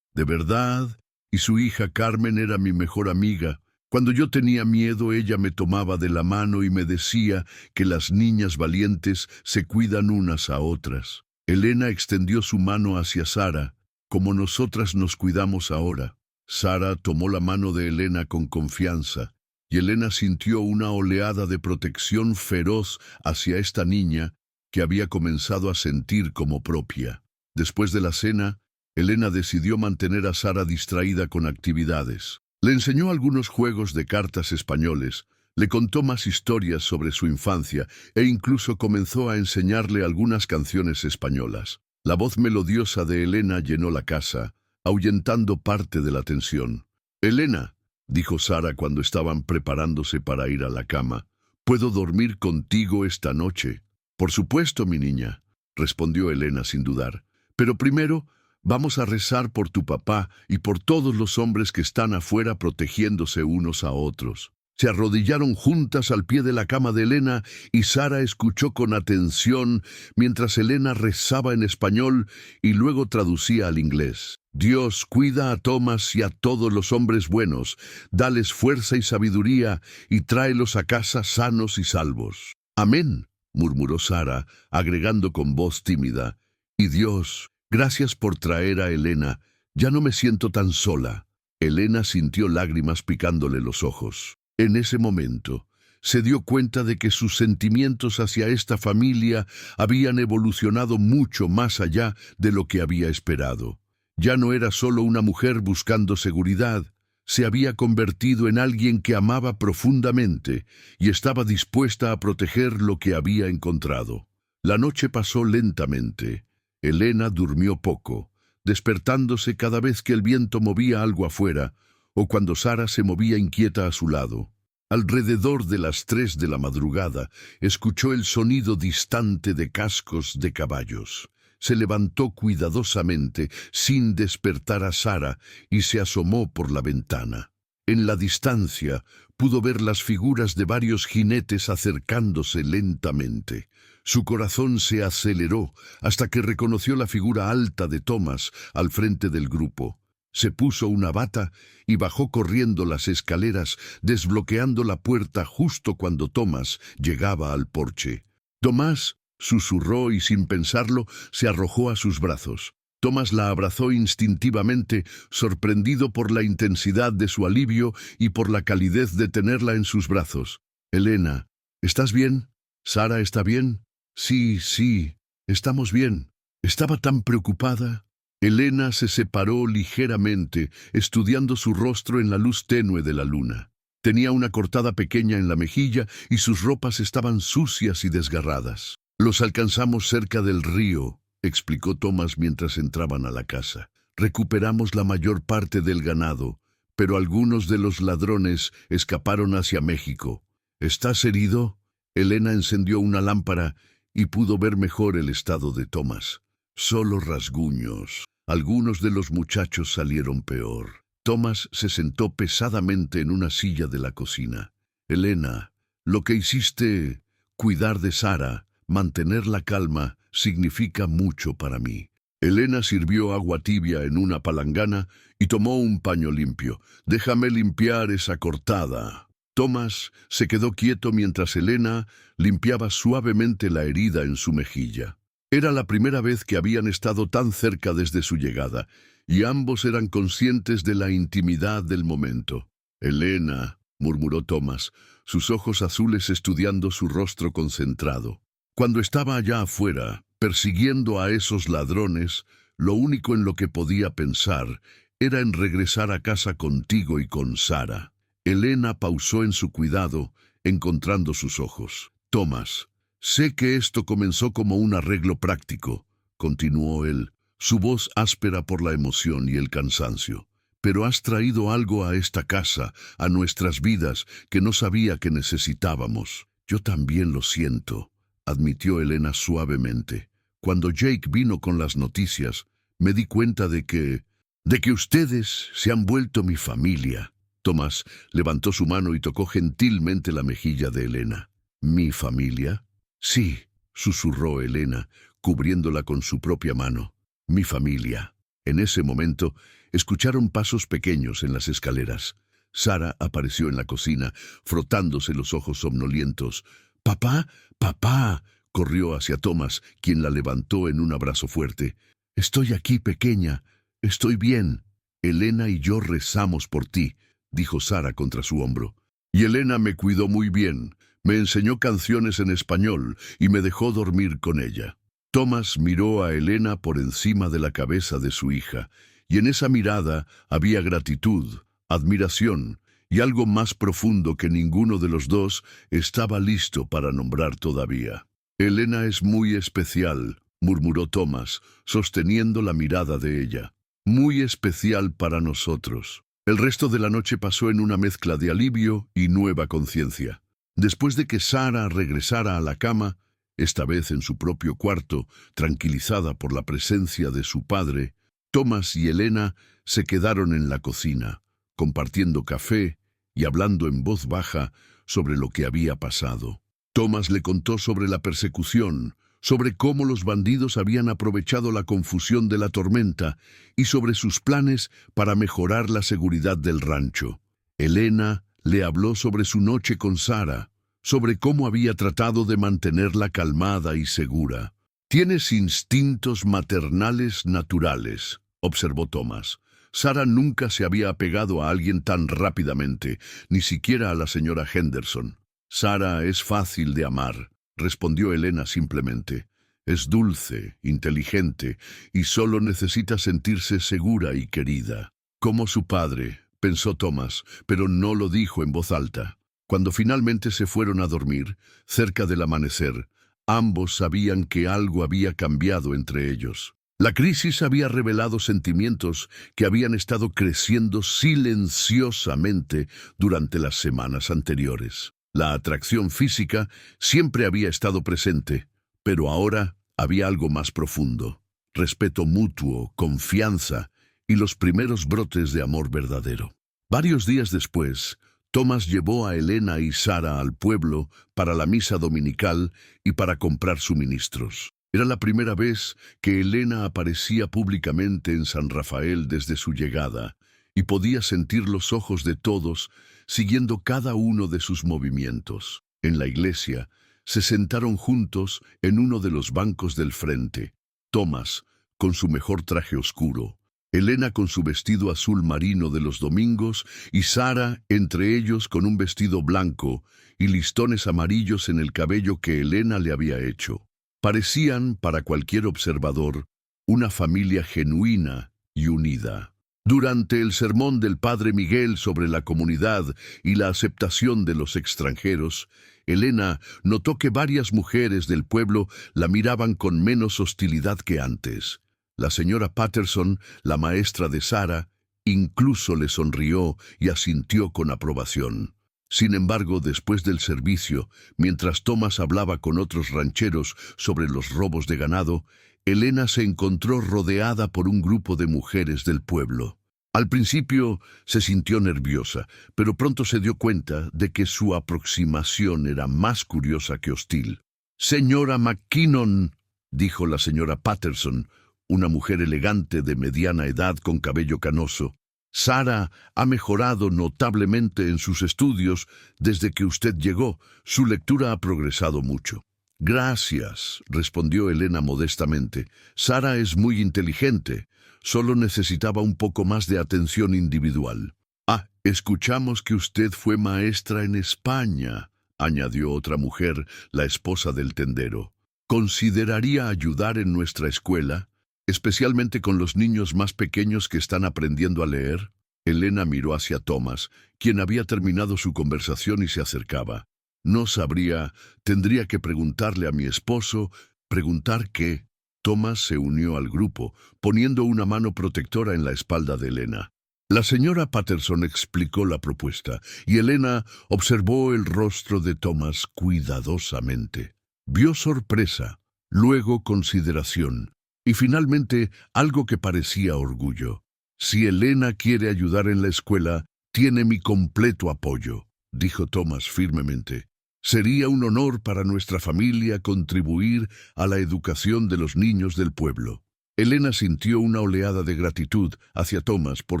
¿De verdad? Y su hija Carmen era mi mejor amiga. Cuando yo tenía miedo, ella me tomaba de la mano y me decía que las niñas valientes se cuidan unas a otras». Elena extendió su mano hacia Sara, como nosotras nos cuidamos ahora. Sara tomó la mano de Elena con confianza, y Elena sintió una oleada de protección feroz hacia esta niña que había comenzado a sentir como propia. Después de la cena, Elena decidió mantener a Sara distraída con actividades. Le enseñó algunos juegos de cartas españoles, le contó más historias sobre su infancia e incluso comenzó a enseñarle algunas canciones españolas. La voz melodiosa de Elena llenó la casa, ahuyentando parte de la tensión. «Elena», dijo Sara cuando estaban preparándose para ir a la cama, «¿puedo dormir contigo esta noche?». «Por supuesto, mi niña», respondió Elena sin dudar. «Pero primero vamos a rezar por tu papá y por todos los hombres que están afuera protegiéndose unos a otros». Se arrodillaron juntas al pie de la cama de Elena y Sara escuchó con atención mientras Elena rezaba en español y luego traducía al inglés. «Dios, cuida a Thomas y a todos los hombres buenos, dales fuerza y sabiduría y tráelos a casa sanos y salvos». «Amén», murmuró Sara, agregando con voz tímida. «Y Dios, gracias por traer a Elena, ya no me siento tan sola». Elena sintió lágrimas picándole los ojos. En ese momento, se dio cuenta de que sus sentimientos hacia esta familia habían evolucionado mucho más allá de lo que había esperado. Ya no era solo una mujer buscando seguridad, Se había convertido en alguien que amaba profundamente y estaba dispuesta a proteger lo que había encontrado. La noche pasó lentamente. Elena durmió poco, despertándose cada vez que el viento movía algo afuera o cuando Sara se movía inquieta a su lado. Alrededor de las 3 de la madrugada, escuchó el sonido distante de cascos de caballos. Se levantó cuidadosamente, sin despertar a Sara, y se asomó por la ventana. En la distancia, pudo ver las figuras de varios jinetes acercándose lentamente. Su corazón se aceleró hasta que reconoció la figura alta de Thomas al frente del grupo. Se puso una bata y bajó corriendo las escaleras, desbloqueando la puerta justo cuando Thomas llegaba al porche. «Tomás», susurró y sin pensarlo se arrojó a sus brazos. Thomas la abrazó instintivamente, sorprendido por la intensidad de su alivio y por la calidez de tenerla en sus brazos. «Elena, ¿estás bien? ¿Sara está bien?» Sí, estamos bien. Estaba tan preocupada». Elena se separó ligeramente, estudiando su rostro en la luz tenue de la luna. Tenía una cortada pequeña en la mejilla y sus ropas estaban sucias y desgarradas. «Los alcanzamos cerca del río», explicó Thomas mientras entraban a la casa. «Recuperamos la mayor parte del ganado, pero algunos de los ladrones escaparon hacia México». «¿Estás herido?» Elena encendió una lámpara y pudo ver mejor el estado de Thomas. «Solo rasguños. Algunos de los muchachos salieron peor». Thomas se sentó pesadamente en una silla de la cocina. «Elena, lo que hiciste, cuidar de Sara, mantener la calma, significa mucho para mí». Elena sirvió agua tibia en una palangana y tomó un paño limpio. «Déjame limpiar esa cortada». Thomas se quedó quieto mientras Elena limpiaba suavemente la herida en su mejilla. Era la primera vez que habían estado tan cerca desde su llegada, y ambos eran conscientes de la intimidad del momento. «Elena», murmuró Thomas, sus ojos azules estudiando su rostro concentrado. Cuando estaba allá afuera, persiguiendo a esos ladrones, lo único en lo que podía pensar era en regresar a casa contigo y con Sara. Elena pausó en su cuidado, encontrando sus ojos. «Thomas, sé que esto comenzó como un arreglo práctico», continuó él, su voz áspera por la emoción y el cansancio. «Pero has traído algo a esta casa, a nuestras vidas, que no sabía que necesitábamos». «Yo también lo siento», admitió Elena suavemente. «Cuando Jake vino con las noticias, me di cuenta de que ustedes se han vuelto mi familia». Thomas levantó su mano y tocó gentilmente la mejilla de Elena. «¿Mi familia?» «Sí», susurró Elena, cubriéndola con su propia mano. «Mi familia». En ese momento, escucharon pasos pequeños en las escaleras. Sara apareció en la cocina, frotándose los ojos somnolientos. «¡Papá! ¡Papá!», corrió hacia Thomas, quien la levantó en un abrazo fuerte. «Estoy aquí, pequeña. Estoy bien. Elena y yo rezamos por ti», dijo Sara contra su hombro. «Y Elena me cuidó muy bien. Me enseñó canciones en español y me dejó dormir con ella». Thomas miró a Elena por encima de la cabeza de su hija, y en esa mirada había gratitud, admiración y algo más profundo que ninguno de los dos estaba listo para nombrar todavía. «Elena es muy especial», murmuró Thomas, sosteniendo la mirada de ella. «Muy especial para nosotros». El resto de la noche pasó en una mezcla de alivio y nueva conciencia. Después de que Sara regresara a la cama, esta vez en su propio cuarto, tranquilizada por la presencia de su padre, Thomas y Elena se quedaron en la cocina, compartiendo café y hablando en voz baja sobre lo que había pasado. Thomas le contó sobre la persecución, sobre cómo los bandidos habían aprovechado la confusión de la tormenta y sobre sus planes para mejorar la seguridad del rancho. Elena le habló sobre su noche con Sara, sobre cómo había tratado de mantenerla calmada y segura. «Tienes instintos maternales naturales», observó Thomas. Sara nunca se había apegado a alguien tan rápidamente, ni siquiera a la señora Henderson. «Sara es fácil de amar», respondió Elena simplemente. «Es dulce, inteligente y solo necesita sentirse segura y querida. Como su padre, pensó Thomas, pero no lo dijo en voz alta. Cuando finalmente se fueron a dormir, cerca del amanecer, ambos sabían que algo había cambiado entre ellos. La crisis había revelado sentimientos que habían estado creciendo silenciosamente durante las semanas anteriores. La atracción física siempre había estado presente, pero ahora había algo más profundo: respeto mutuo, confianza y los primeros brotes de amor verdadero. Varios días después, Thomas llevó a Elena y Sara al pueblo para la misa dominical y para comprar suministros. Era la primera vez que Elena aparecía públicamente en San Rafael desde su llegada, y podía sentir los ojos de todos siguiendo cada uno de sus movimientos. En la iglesia, se sentaron juntos en uno de los bancos del frente. Thomas, con su mejor traje oscuro, Elena con su vestido azul marino de los domingos y Sara entre ellos con un vestido blanco y listones amarillos en el cabello que Elena le había hecho. Parecían, para cualquier observador, una familia genuina y unida. Durante el sermón del Padre Miguel sobre la comunidad y la aceptación de los extranjeros, Elena notó que varias mujeres del pueblo la miraban con menos hostilidad que antes. La señora Patterson, la maestra de Sara, incluso le sonrió y asintió con aprobación. Sin embargo, después del servicio, mientras Thomas hablaba con otros rancheros sobre los robos de ganado, Elena se encontró rodeada por un grupo de mujeres del pueblo. Al principio se sintió nerviosa, pero pronto se dio cuenta de que su aproximación era más curiosa que hostil. «Señora McKinnon», dijo la señora Patterson, una mujer elegante de mediana edad con cabello canoso, «Sara ha mejorado notablemente en sus estudios desde que usted llegó. Su lectura ha progresado mucho». «Gracias», respondió Elena modestamente. «Sara es muy inteligente. Solo necesitaba un poco más de atención individual». «Ah, escuchamos que usted fue maestra en España», añadió otra mujer, la esposa del tendero. «¿Consideraría ayudar en nuestra escuela, especialmente con los niños más pequeños que están aprendiendo a leer?» Elena miró hacia Thomas, quien había terminado su conversación y se acercaba. «No sabría, tendría que preguntarle a mi esposo». «¿Preguntar qué?» Thomas se unió al grupo, poniendo una mano protectora en la espalda de Elena. La señora Patterson explicó la propuesta, y Elena observó el rostro de Thomas cuidadosamente. Vio sorpresa, luego consideración, y finalmente algo que parecía orgullo. «Si Elena quiere ayudar en la escuela, tiene mi completo apoyo», dijo Thomas firmemente. «Sería un honor para nuestra familia contribuir a la educación de los niños del pueblo». Elena sintió una oleada de gratitud hacia Thomas por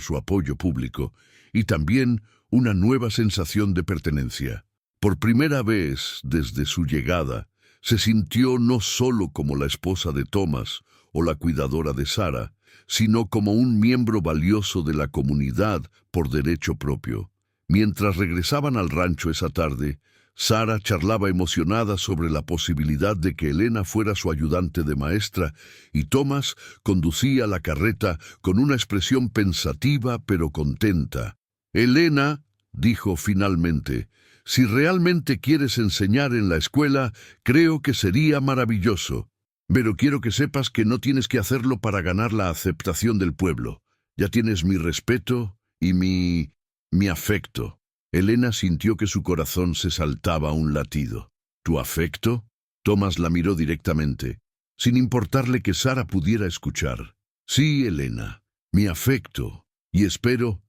su apoyo público y también una nueva sensación de pertenencia. Por primera vez desde su llegada, se sintió no solo como la esposa de Thomas o la cuidadora de Sara, sino como un miembro valioso de la comunidad por derecho propio. Mientras regresaban al rancho esa tarde, Sara charlaba emocionada sobre la posibilidad de que Elena fuera su ayudante de maestra y Thomas conducía la carreta con una expresión pensativa pero contenta. «Elena», dijo finalmente, «si realmente quieres enseñar en la escuela, creo que sería maravilloso. Pero quiero que sepas que no tienes que hacerlo para ganar la aceptación del pueblo. Ya tienes mi respeto y mi afecto». Elena sintió que su corazón se saltaba a un latido. «¿Tu afecto?» Thomas la miró directamente, sin importarle que Sara pudiera escuchar. «Sí, Elena, mi afecto, y espero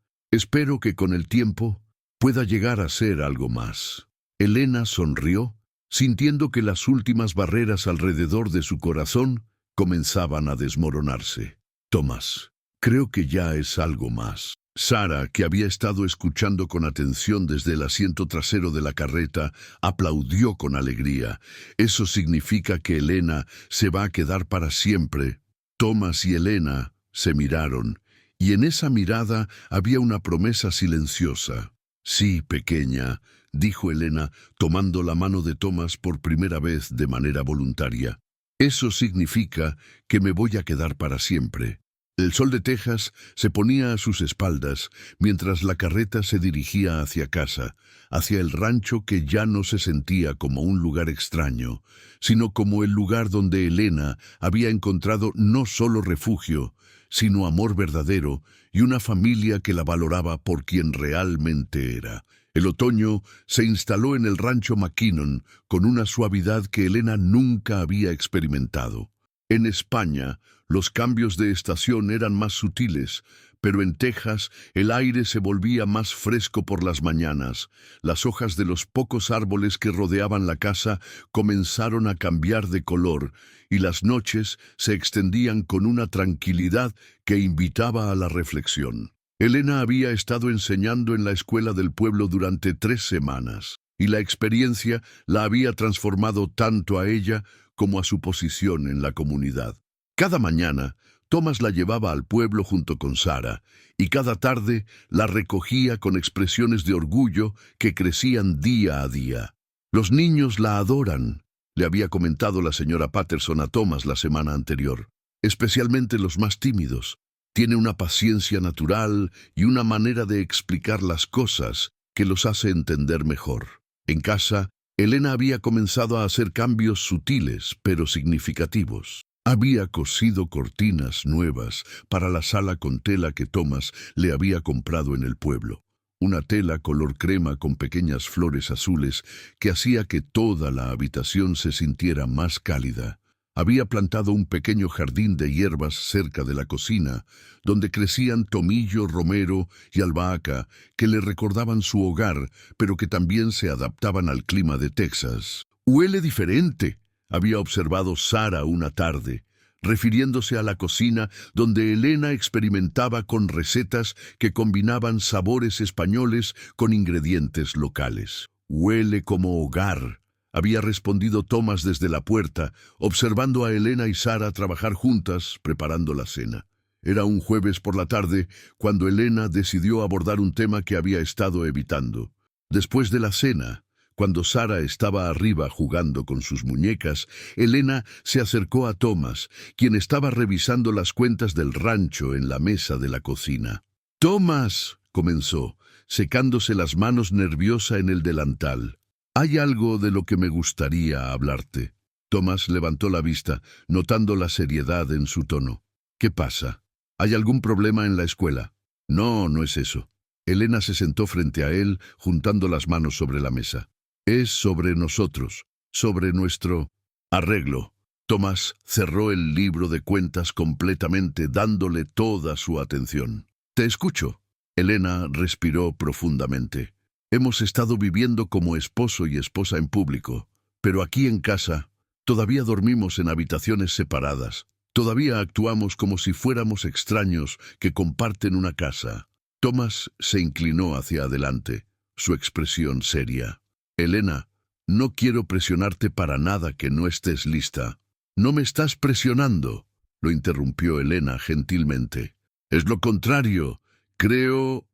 que con el tiempo pueda llegar a ser algo más». Elena sonrió, sintiendo que las últimas barreras alrededor de su corazón comenzaban a desmoronarse. «Thomas, creo que ya es algo más». Sara, que había estado escuchando con atención desde el asiento trasero de la carreta, aplaudió con alegría. «Eso significa que Elena se va a quedar para siempre». Thomas y Elena se miraron, y en esa mirada había una promesa silenciosa. «Sí, pequeña», dijo Elena, tomando la mano de Thomas por primera vez de manera voluntaria. «Eso significa que me voy a quedar para siempre». El sol de Texas se ponía a sus espaldas mientras la carreta se dirigía hacia casa, hacia el rancho que ya no se sentía como un lugar extraño, sino como el lugar donde Elena había encontrado no solo refugio, sino amor verdadero y una familia que la valoraba por quien realmente era. El otoño se instaló en el rancho McKinnon con una suavidad que Elena nunca había experimentado. En España, los cambios de estación eran más sutiles, pero en Texas el aire se volvía más fresco por las mañanas. Las hojas de los pocos árboles que rodeaban la casa comenzaron a cambiar de color y las noches se extendían con una tranquilidad que invitaba a la reflexión. Elena había estado enseñando en la escuela del pueblo durante 3 semanas, y la experiencia la había transformado tanto a ella como a su posición en la comunidad. Cada mañana, Thomas la llevaba al pueblo junto con Sara, y cada tarde la recogía con expresiones de orgullo que crecían día a día. Los niños la adoran, le había comentado la señora Patterson a Thomas la semana anterior, especialmente los más tímidos. Tiene una paciencia natural y una manera de explicar las cosas que los hace entender mejor. En casa, Elena había comenzado a hacer cambios sutiles pero significativos. Había cosido cortinas nuevas para la sala con tela que Thomas le había comprado en el pueblo. Una tela color crema con pequeñas flores azules que hacía que toda la habitación se sintiera más cálida. Había plantado un pequeño jardín de hierbas cerca de la cocina, donde crecían tomillo, romero y albahaca que le recordaban su hogar, pero que también se adaptaban al clima de Texas. «Huele diferente», había observado Sara una tarde, refiriéndose a la cocina donde Elena experimentaba con recetas que combinaban sabores españoles con ingredientes locales. «Huele como hogar», había respondido Thomas desde la puerta, observando a Elena y Sara trabajar juntas, preparando la cena. Era un jueves por la tarde cuando Elena decidió abordar un tema que había estado evitando. Después de la cena, cuando Sara estaba arriba jugando con sus muñecas, Elena se acercó a Thomas, quien estaba revisando las cuentas del rancho en la mesa de la cocina. «Thomas», comenzó, secándose las manos nerviosa en el delantal. «Hay algo de lo que me gustaría hablarte». Thomas levantó la vista, notando la seriedad en su tono. «¿Qué pasa? ¿Hay algún problema en la escuela?» «No, no es eso». Elena se sentó frente a él, juntando las manos sobre la mesa. «Es sobre nosotros, sobre nuestro arreglo». Thomas cerró el libro de cuentas completamente, dándole toda su atención. «Te escucho». Elena respiró profundamente. «Hemos estado viviendo como esposo y esposa en público, pero aquí en casa todavía dormimos en habitaciones separadas. Todavía actuamos como si fuéramos extraños que comparten una casa». Thomas se inclinó hacia adelante, su expresión seria. «Elena, no quiero presionarte para nada que no estés lista». «No me estás presionando», lo interrumpió Elena gentilmente. «Es lo contrario. Creo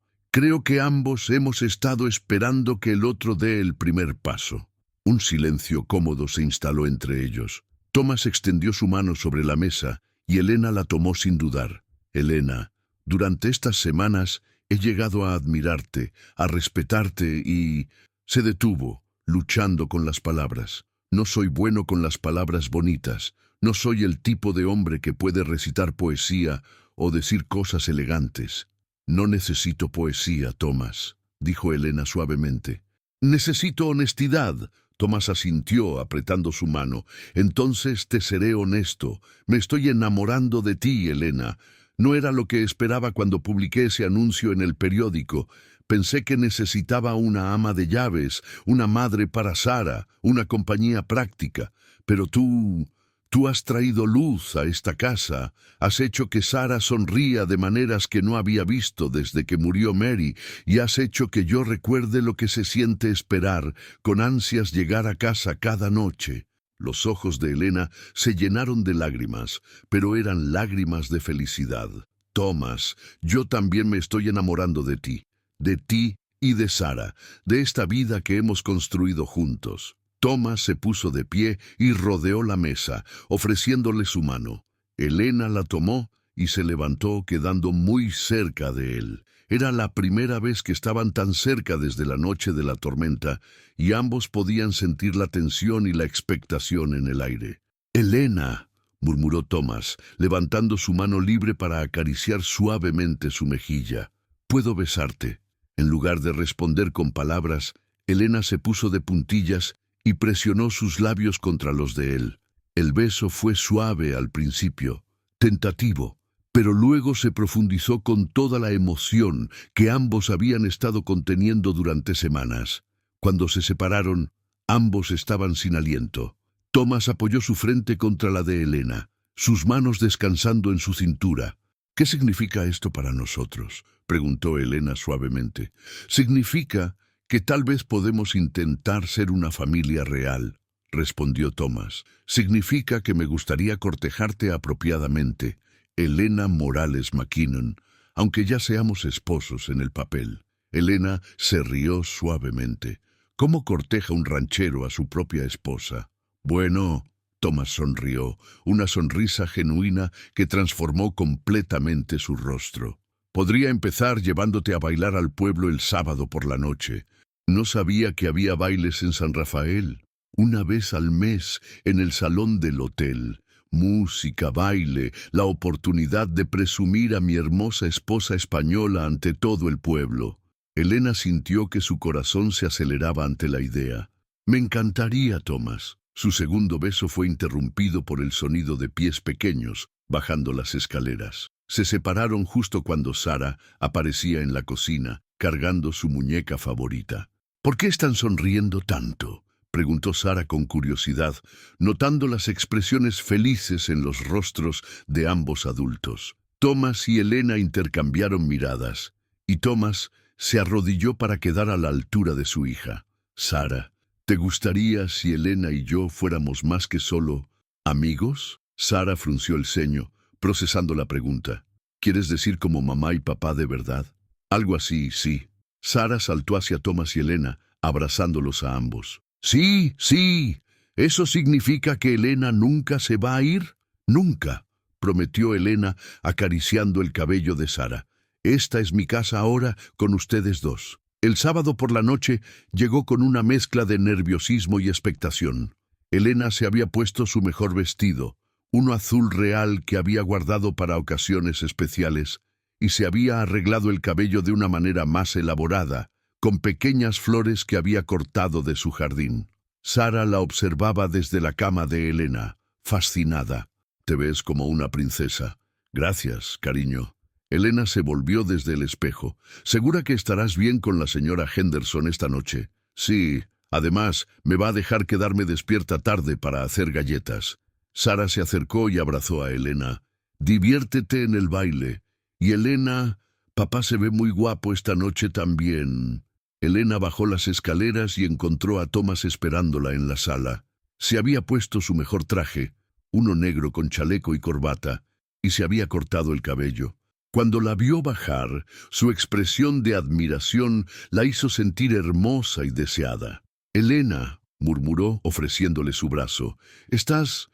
que ambos hemos estado esperando que el otro dé el primer paso». Un silencio cómodo se instaló entre ellos. Thomas extendió su mano sobre la mesa y Elena la tomó sin dudar. «Elena, durante estas semanas he llegado a admirarte, a respetarte y...» Se detuvo, luchando con las palabras. «No soy bueno con las palabras bonitas. No soy el tipo de hombre que puede recitar poesía o decir cosas elegantes». «No necesito poesía, Thomas», dijo Elena suavemente. «Necesito honestidad». Thomas asintió, apretando su mano. «Entonces te seré honesto. Me estoy enamorando de ti, Elena. No era lo que esperaba cuando publiqué ese anuncio en el periódico. Pensé que necesitaba una ama de llaves, una madre para Sara, una compañía práctica. Pero tú has traído luz a esta casa, has hecho que Sara sonría de maneras que no había visto desde que murió Mary, y has hecho que yo recuerde lo que se siente esperar, con ansias llegar a casa cada noche». Los ojos de Elena se llenaron de lágrimas, pero eran lágrimas de felicidad. «Thomas, yo también me estoy enamorando de ti y de Sara, de esta vida que hemos construido juntos». Thomas se puso de pie y rodeó la mesa, ofreciéndole su mano. Elena la tomó y se levantó quedando muy cerca de él. Era la primera vez que estaban tan cerca desde la noche de la tormenta, y ambos podían sentir la tensión y la expectación en el aire. «Elena», murmuró Thomas, levantando su mano libre para acariciar suavemente su mejilla. «¿Puedo besarte?». En lugar de responder con palabras, Elena se puso de puntillas y presionó sus labios contra los de él. El beso fue suave al principio, tentativo, pero luego se profundizó con toda la emoción que ambos habían estado conteniendo durante semanas. Cuando se separaron, ambos estaban sin aliento. Thomas apoyó su frente contra la de Elena, sus manos descansando en su cintura. «¿Qué significa esto para nosotros?», preguntó Elena suavemente. «Significa que tal vez podemos intentar ser una familia real», respondió Thomas. «Significa que me gustaría cortejarte apropiadamente, Elena Morales McKinnon, aunque ya seamos esposos en el papel». Elena se rió suavemente. «¿Cómo corteja un ranchero a su propia esposa?». «Bueno», Thomas sonrió, una sonrisa genuina que transformó completamente su rostro. «Podría empezar llevándote a bailar al pueblo el sábado por la noche. No sabía que había bailes en San Rafael. Una vez al mes, en el salón del hotel. Música, baile, la oportunidad de presumir a mi hermosa esposa española ante todo el pueblo». Elena sintió que su corazón se aceleraba ante la idea. «Me encantaría, Thomas». Su segundo beso fue interrumpido por el sonido de pies pequeños bajando las escaleras. Se separaron justo cuando Sara aparecía en la cocina, cargando su muñeca favorita. «¿Por qué están sonriendo tanto?», preguntó Sara con curiosidad, notando las expresiones felices en los rostros de ambos adultos. Thomas y Elena intercambiaron miradas, y Thomas se arrodilló para quedar a la altura de su hija. «Sara, ¿te gustaría si Elena y yo fuéramos más que solo amigos?». Sara frunció el ceño, procesando la pregunta. «¿Quieres decir como mamá y papá de verdad?». «Algo así, sí». Sara saltó hacia Thomas y Elena, abrazándolos a ambos. «Sí, sí. ¿Eso significa que Elena nunca se va a ir?». «Nunca», prometió Elena, acariciando el cabello de Sara. «Esta es mi casa ahora con ustedes dos». El sábado por la noche llegó con una mezcla de nerviosismo y expectación. Elena se había puesto su mejor vestido, uno azul real que había guardado para ocasiones especiales, y se había arreglado el cabello de una manera más elaborada, con pequeñas flores que había cortado de su jardín. Sara la observaba desde la cama de Elena, fascinada. «Te ves como una princesa». «Gracias, cariño». Elena se volvió desde el espejo. «¿Segura que estarás bien con la señora Henderson esta noche?». «Sí. Además, me va a dejar quedarme despierta tarde para hacer galletas». Sara se acercó y abrazó a Elena. «Diviértete en el baile. Y Elena, papá se ve muy guapo esta noche también». Elena bajó las escaleras y encontró a Thomas esperándola en la sala. Se había puesto su mejor traje, uno negro con chaleco y corbata, y se había cortado el cabello. Cuando la vio bajar, su expresión de admiración la hizo sentir hermosa y deseada. «Elena», murmuró, ofreciéndole su brazo, estás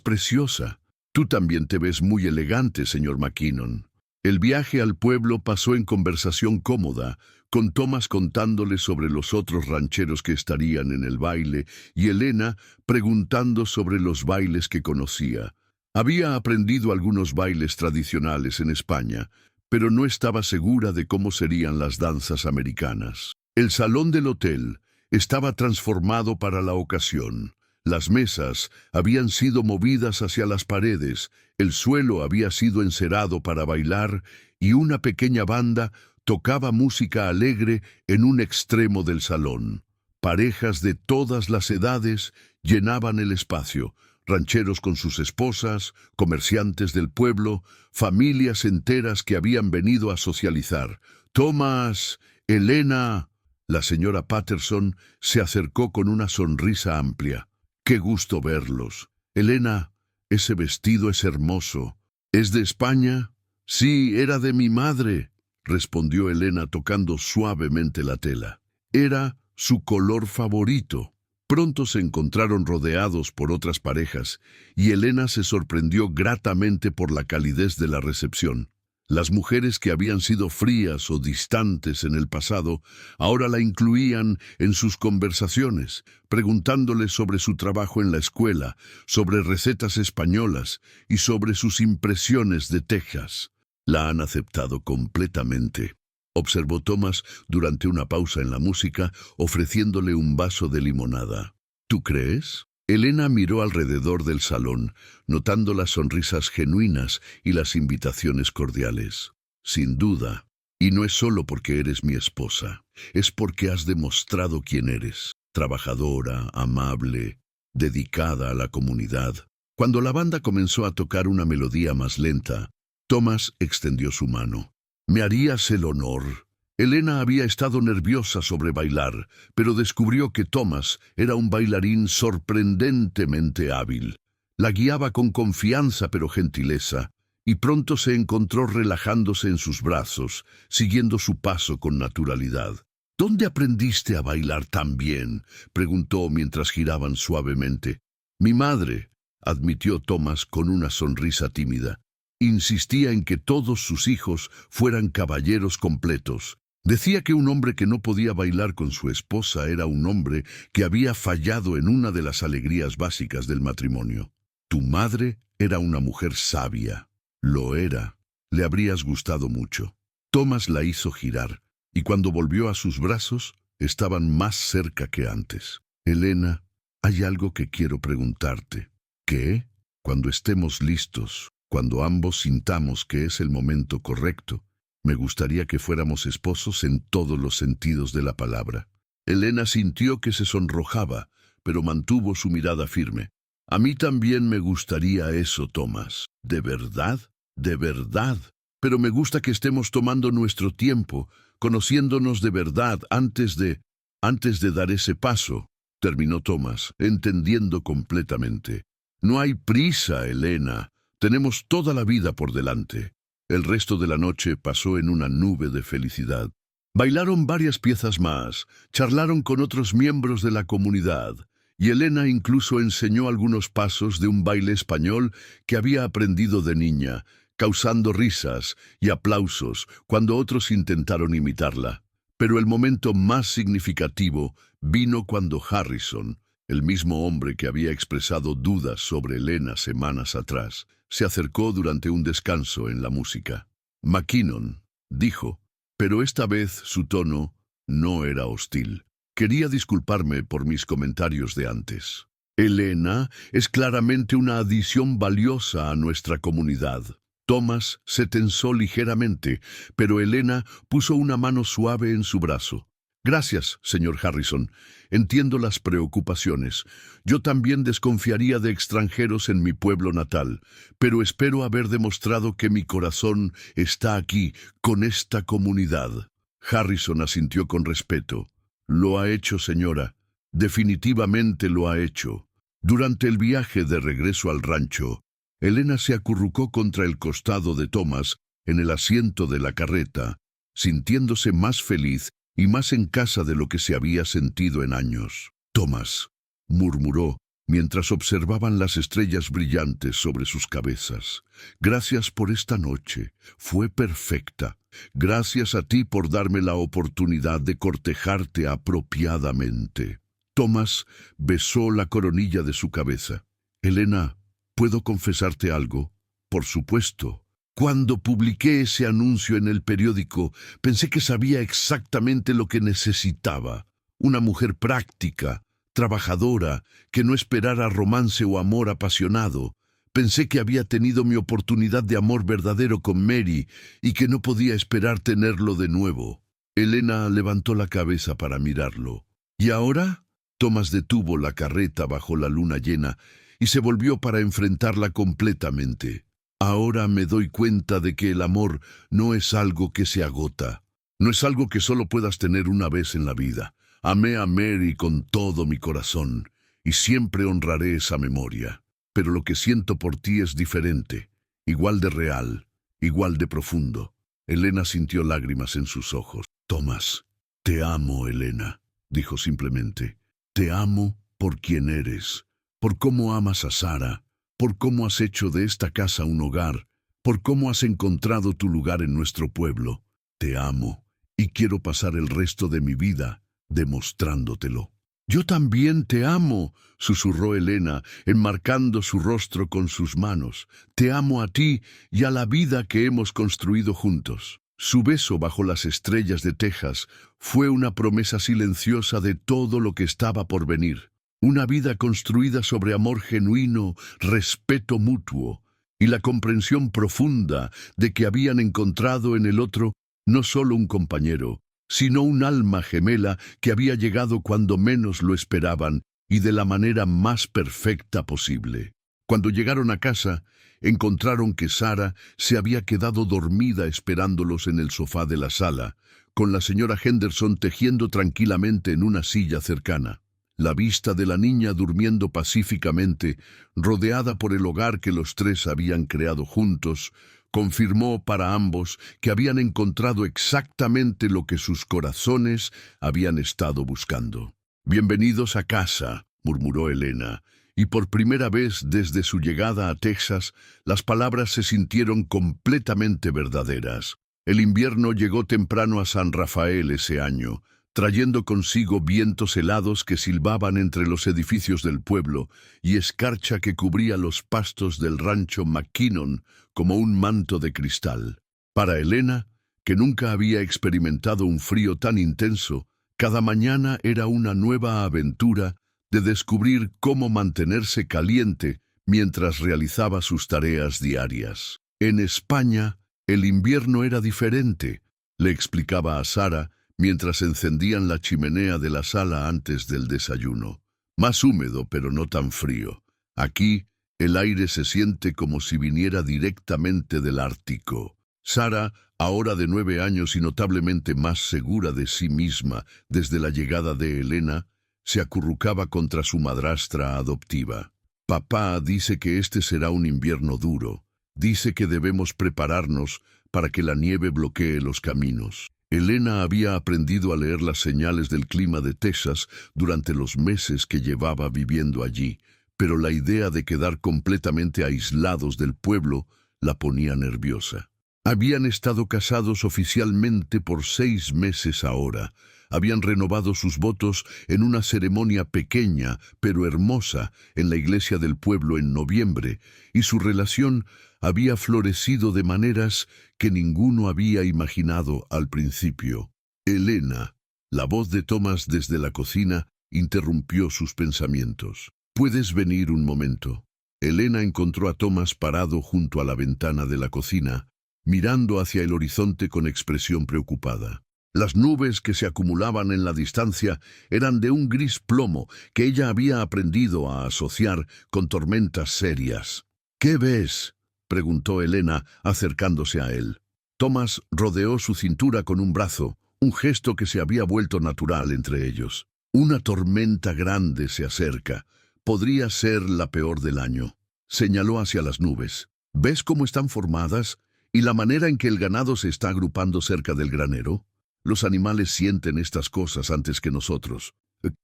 preciosa. Tú también te ves muy elegante, señor McKinnon». El viaje al pueblo pasó en conversación cómoda, con Thomas contándole sobre los otros rancheros que estarían en el baile y Elena preguntando sobre los bailes que conocía. Había aprendido algunos bailes tradicionales en España, pero no estaba segura de cómo serían las danzas americanas. El salón del hotel estaba transformado para la ocasión. Las mesas habían sido movidas hacia las paredes, el suelo había sido encerado para bailar y una pequeña banda tocaba música alegre en un extremo del salón. Parejas de todas las edades llenaban el espacio, rancheros con sus esposas, comerciantes del pueblo, familias enteras que habían venido a socializar. «Thomas, Elena». La señora Patterson se acercó con una sonrisa amplia. «Qué gusto verlos. Elena, ese vestido es hermoso. ¿Es de España?». «Sí, era de mi madre», respondió Elena tocando suavemente la tela. «Era su color favorito». Pronto se encontraron rodeados por otras parejas, y Elena se sorprendió gratamente por la calidez de la recepción. Las mujeres que habían sido frías o distantes en el pasado, ahora la incluían en sus conversaciones, preguntándole sobre su trabajo en la escuela, sobre recetas españolas y sobre sus impresiones de Texas. La han aceptado completamente, observó Thomas durante una pausa en la música, ofreciéndole un vaso de limonada. ¿Tú crees? Elena miró alrededor del salón, notando las sonrisas genuinas y las invitaciones cordiales. Sin duda, y no es solo porque eres mi esposa, es porque has demostrado quién eres, trabajadora, amable, dedicada a la comunidad. Cuando la banda comenzó a tocar una melodía más lenta, Thomas extendió su mano. ¿Me harías el honor? Elena había estado nerviosa sobre bailar, pero descubrió que Thomas era un bailarín sorprendentemente hábil. La guiaba con confianza pero gentileza, y pronto se encontró relajándose en sus brazos, siguiendo su paso con naturalidad. ¿Dónde aprendiste a bailar tan bien?, preguntó mientras giraban suavemente. Mi madre, admitió Thomas con una sonrisa tímida. Insistía en que todos sus hijos fueran caballeros completos. Decía que un hombre que no podía bailar con su esposa era un hombre que había fallado en una de las alegrías básicas del matrimonio. Tu madre era una mujer sabia. Lo era. Le habrías gustado mucho. Thomas la hizo girar, y cuando volvió a sus brazos, estaban más cerca que antes. Elena, hay algo que quiero preguntarte. ¿Qué? Cuando estemos listos, cuando ambos sintamos que es el momento correcto, me gustaría que fuéramos esposos en todos los sentidos de la palabra. Elena sintió que se sonrojaba, pero mantuvo su mirada firme. A mí también me gustaría eso, Thomas. ¿De verdad? ¿De verdad? Pero me gusta que estemos tomando nuestro tiempo, conociéndonos de verdad antes de dar ese paso, terminó Thomas, entendiendo completamente. No hay prisa, Elena. Tenemos toda la vida por delante. El resto de la noche pasó en una nube de felicidad. Bailaron varias piezas más, charlaron con otros miembros de la comunidad, y Elena incluso enseñó algunos pasos de un baile español que había aprendido de niña, causando risas y aplausos cuando otros intentaron imitarla. Pero el momento más significativo vino cuando Harrison, el mismo hombre que había expresado dudas sobre Elena semanas atrás, se acercó durante un descanso en la música. McKinnon, dijo, pero esta vez su tono no era hostil. Quería disculparme por mis comentarios de antes. Elena es claramente una adición valiosa a nuestra comunidad. Thomas se tensó ligeramente, pero Elena puso una mano suave en su brazo. Gracias, señor Harrison. Entiendo las preocupaciones. Yo también desconfiaría de extranjeros en mi pueblo natal, pero espero haber demostrado que mi corazón está aquí, con esta comunidad. Harrison asintió con respeto. Lo ha hecho, señora. Definitivamente lo ha hecho. Durante el viaje de regreso al rancho, Elena se acurrucó contra el costado de Thomas en el asiento de la carreta, sintiéndose más feliz y más en casa de lo que se había sentido en años. Thomas, murmuró, mientras observaban las estrellas brillantes sobre sus cabezas. Gracias por esta noche. Fue perfecta. Gracias a ti por darme la oportunidad de cortejarte apropiadamente. Thomas besó la coronilla de su cabeza. Elena, ¿puedo confesarte algo? Por supuesto. Cuando publiqué ese anuncio en el periódico, pensé que sabía exactamente lo que necesitaba. Una mujer práctica, trabajadora, que no esperara romance o amor apasionado. Pensé que había tenido mi oportunidad de amor verdadero con Mary y que no podía esperar tenerlo de nuevo. Elena levantó la cabeza para mirarlo. ¿Y ahora? Thomas detuvo la carreta bajo la luna llena y se volvió para enfrentarla completamente. Ahora me doy cuenta de que el amor no es algo que se agota. No es algo que solo puedas tener una vez en la vida. Amé a Mary con todo mi corazón y siempre honraré esa memoria. Pero lo que siento por ti es diferente, igual de real, igual de profundo. Elena sintió lágrimas en sus ojos. Thomas, te amo, Elena, dijo simplemente. Te amo por quién eres, por cómo amas a Sara, por cómo has hecho de esta casa un hogar, por cómo has encontrado tu lugar en nuestro pueblo. Te amo y quiero pasar el resto de mi vida demostrándotelo. Yo también te amo, susurró Elena, enmarcando su rostro con sus manos. Te amo a ti y a la vida que hemos construido juntos. Su beso bajo las estrellas de Texas fue una promesa silenciosa de todo lo que estaba por venir. Una vida construida sobre amor genuino, respeto mutuo y la comprensión profunda de que habían encontrado en el otro no solo un compañero, sino un alma gemela que había llegado cuando menos lo esperaban y de la manera más perfecta posible. Cuando llegaron a casa, encontraron que Sara se había quedado dormida esperándolos en el sofá de la sala, con la señora Henderson tejiendo tranquilamente en una silla cercana. La vista de la niña durmiendo pacíficamente, rodeada por el hogar que los tres habían creado juntos, confirmó para ambos que habían encontrado exactamente lo que sus corazones habían estado buscando. «Bienvenidos a casa», murmuró Elena, y por primera vez desde su llegada a Texas, las palabras se sintieron completamente verdaderas. El invierno llegó temprano a San Rafael ese año, trayendo consigo vientos helados que silbaban entre los edificios del pueblo y escarcha que cubría los pastos del rancho McKinnon como un manto de cristal. Para Elena, que nunca había experimentado un frío tan intenso, cada mañana era una nueva aventura de descubrir cómo mantenerse caliente mientras realizaba sus tareas diarias. En España, el invierno era diferente, le explicaba a Sara, mientras encendían la chimenea de la sala antes del desayuno. Más húmedo, pero no tan frío. Aquí, el aire se siente como si viniera directamente del Ártico. Sara, ahora de 9 años y notablemente más segura de sí misma desde la llegada de Elena, se acurrucaba contra su madrastra adoptiva. «Papá dice que este será un invierno duro. Dice que debemos prepararnos para que la nieve bloquee los caminos». Elena había aprendido a leer las señales del clima de Texas durante los meses que llevaba viviendo allí, pero la idea de quedar completamente aislados del pueblo la ponía nerviosa. Habían estado casados oficialmente por 6 meses ahora. Habían renovado sus votos en una ceremonia pequeña pero hermosa en la iglesia del pueblo en noviembre, y su relación había florecido de maneras que ninguno había imaginado al principio. Elena, la voz de Thomas desde la cocina, interrumpió sus pensamientos. «¿Puedes venir un momento?» Elena encontró a Thomas parado junto a la ventana de la cocina, mirando hacia el horizonte con expresión preocupada. Las nubes que se acumulaban en la distancia eran de un gris plomo que ella había aprendido a asociar con tormentas serias. «¿Qué ves?», preguntó Elena, acercándose a él. Thomas rodeó su cintura con un brazo, un gesto que se había vuelto natural entre ellos. «Una tormenta grande se acerca. Podría ser la peor del año», señaló hacia las nubes. «¿Ves cómo están formadas y la manera en que el ganado se está agrupando cerca del granero? Los animales sienten estas cosas antes que nosotros.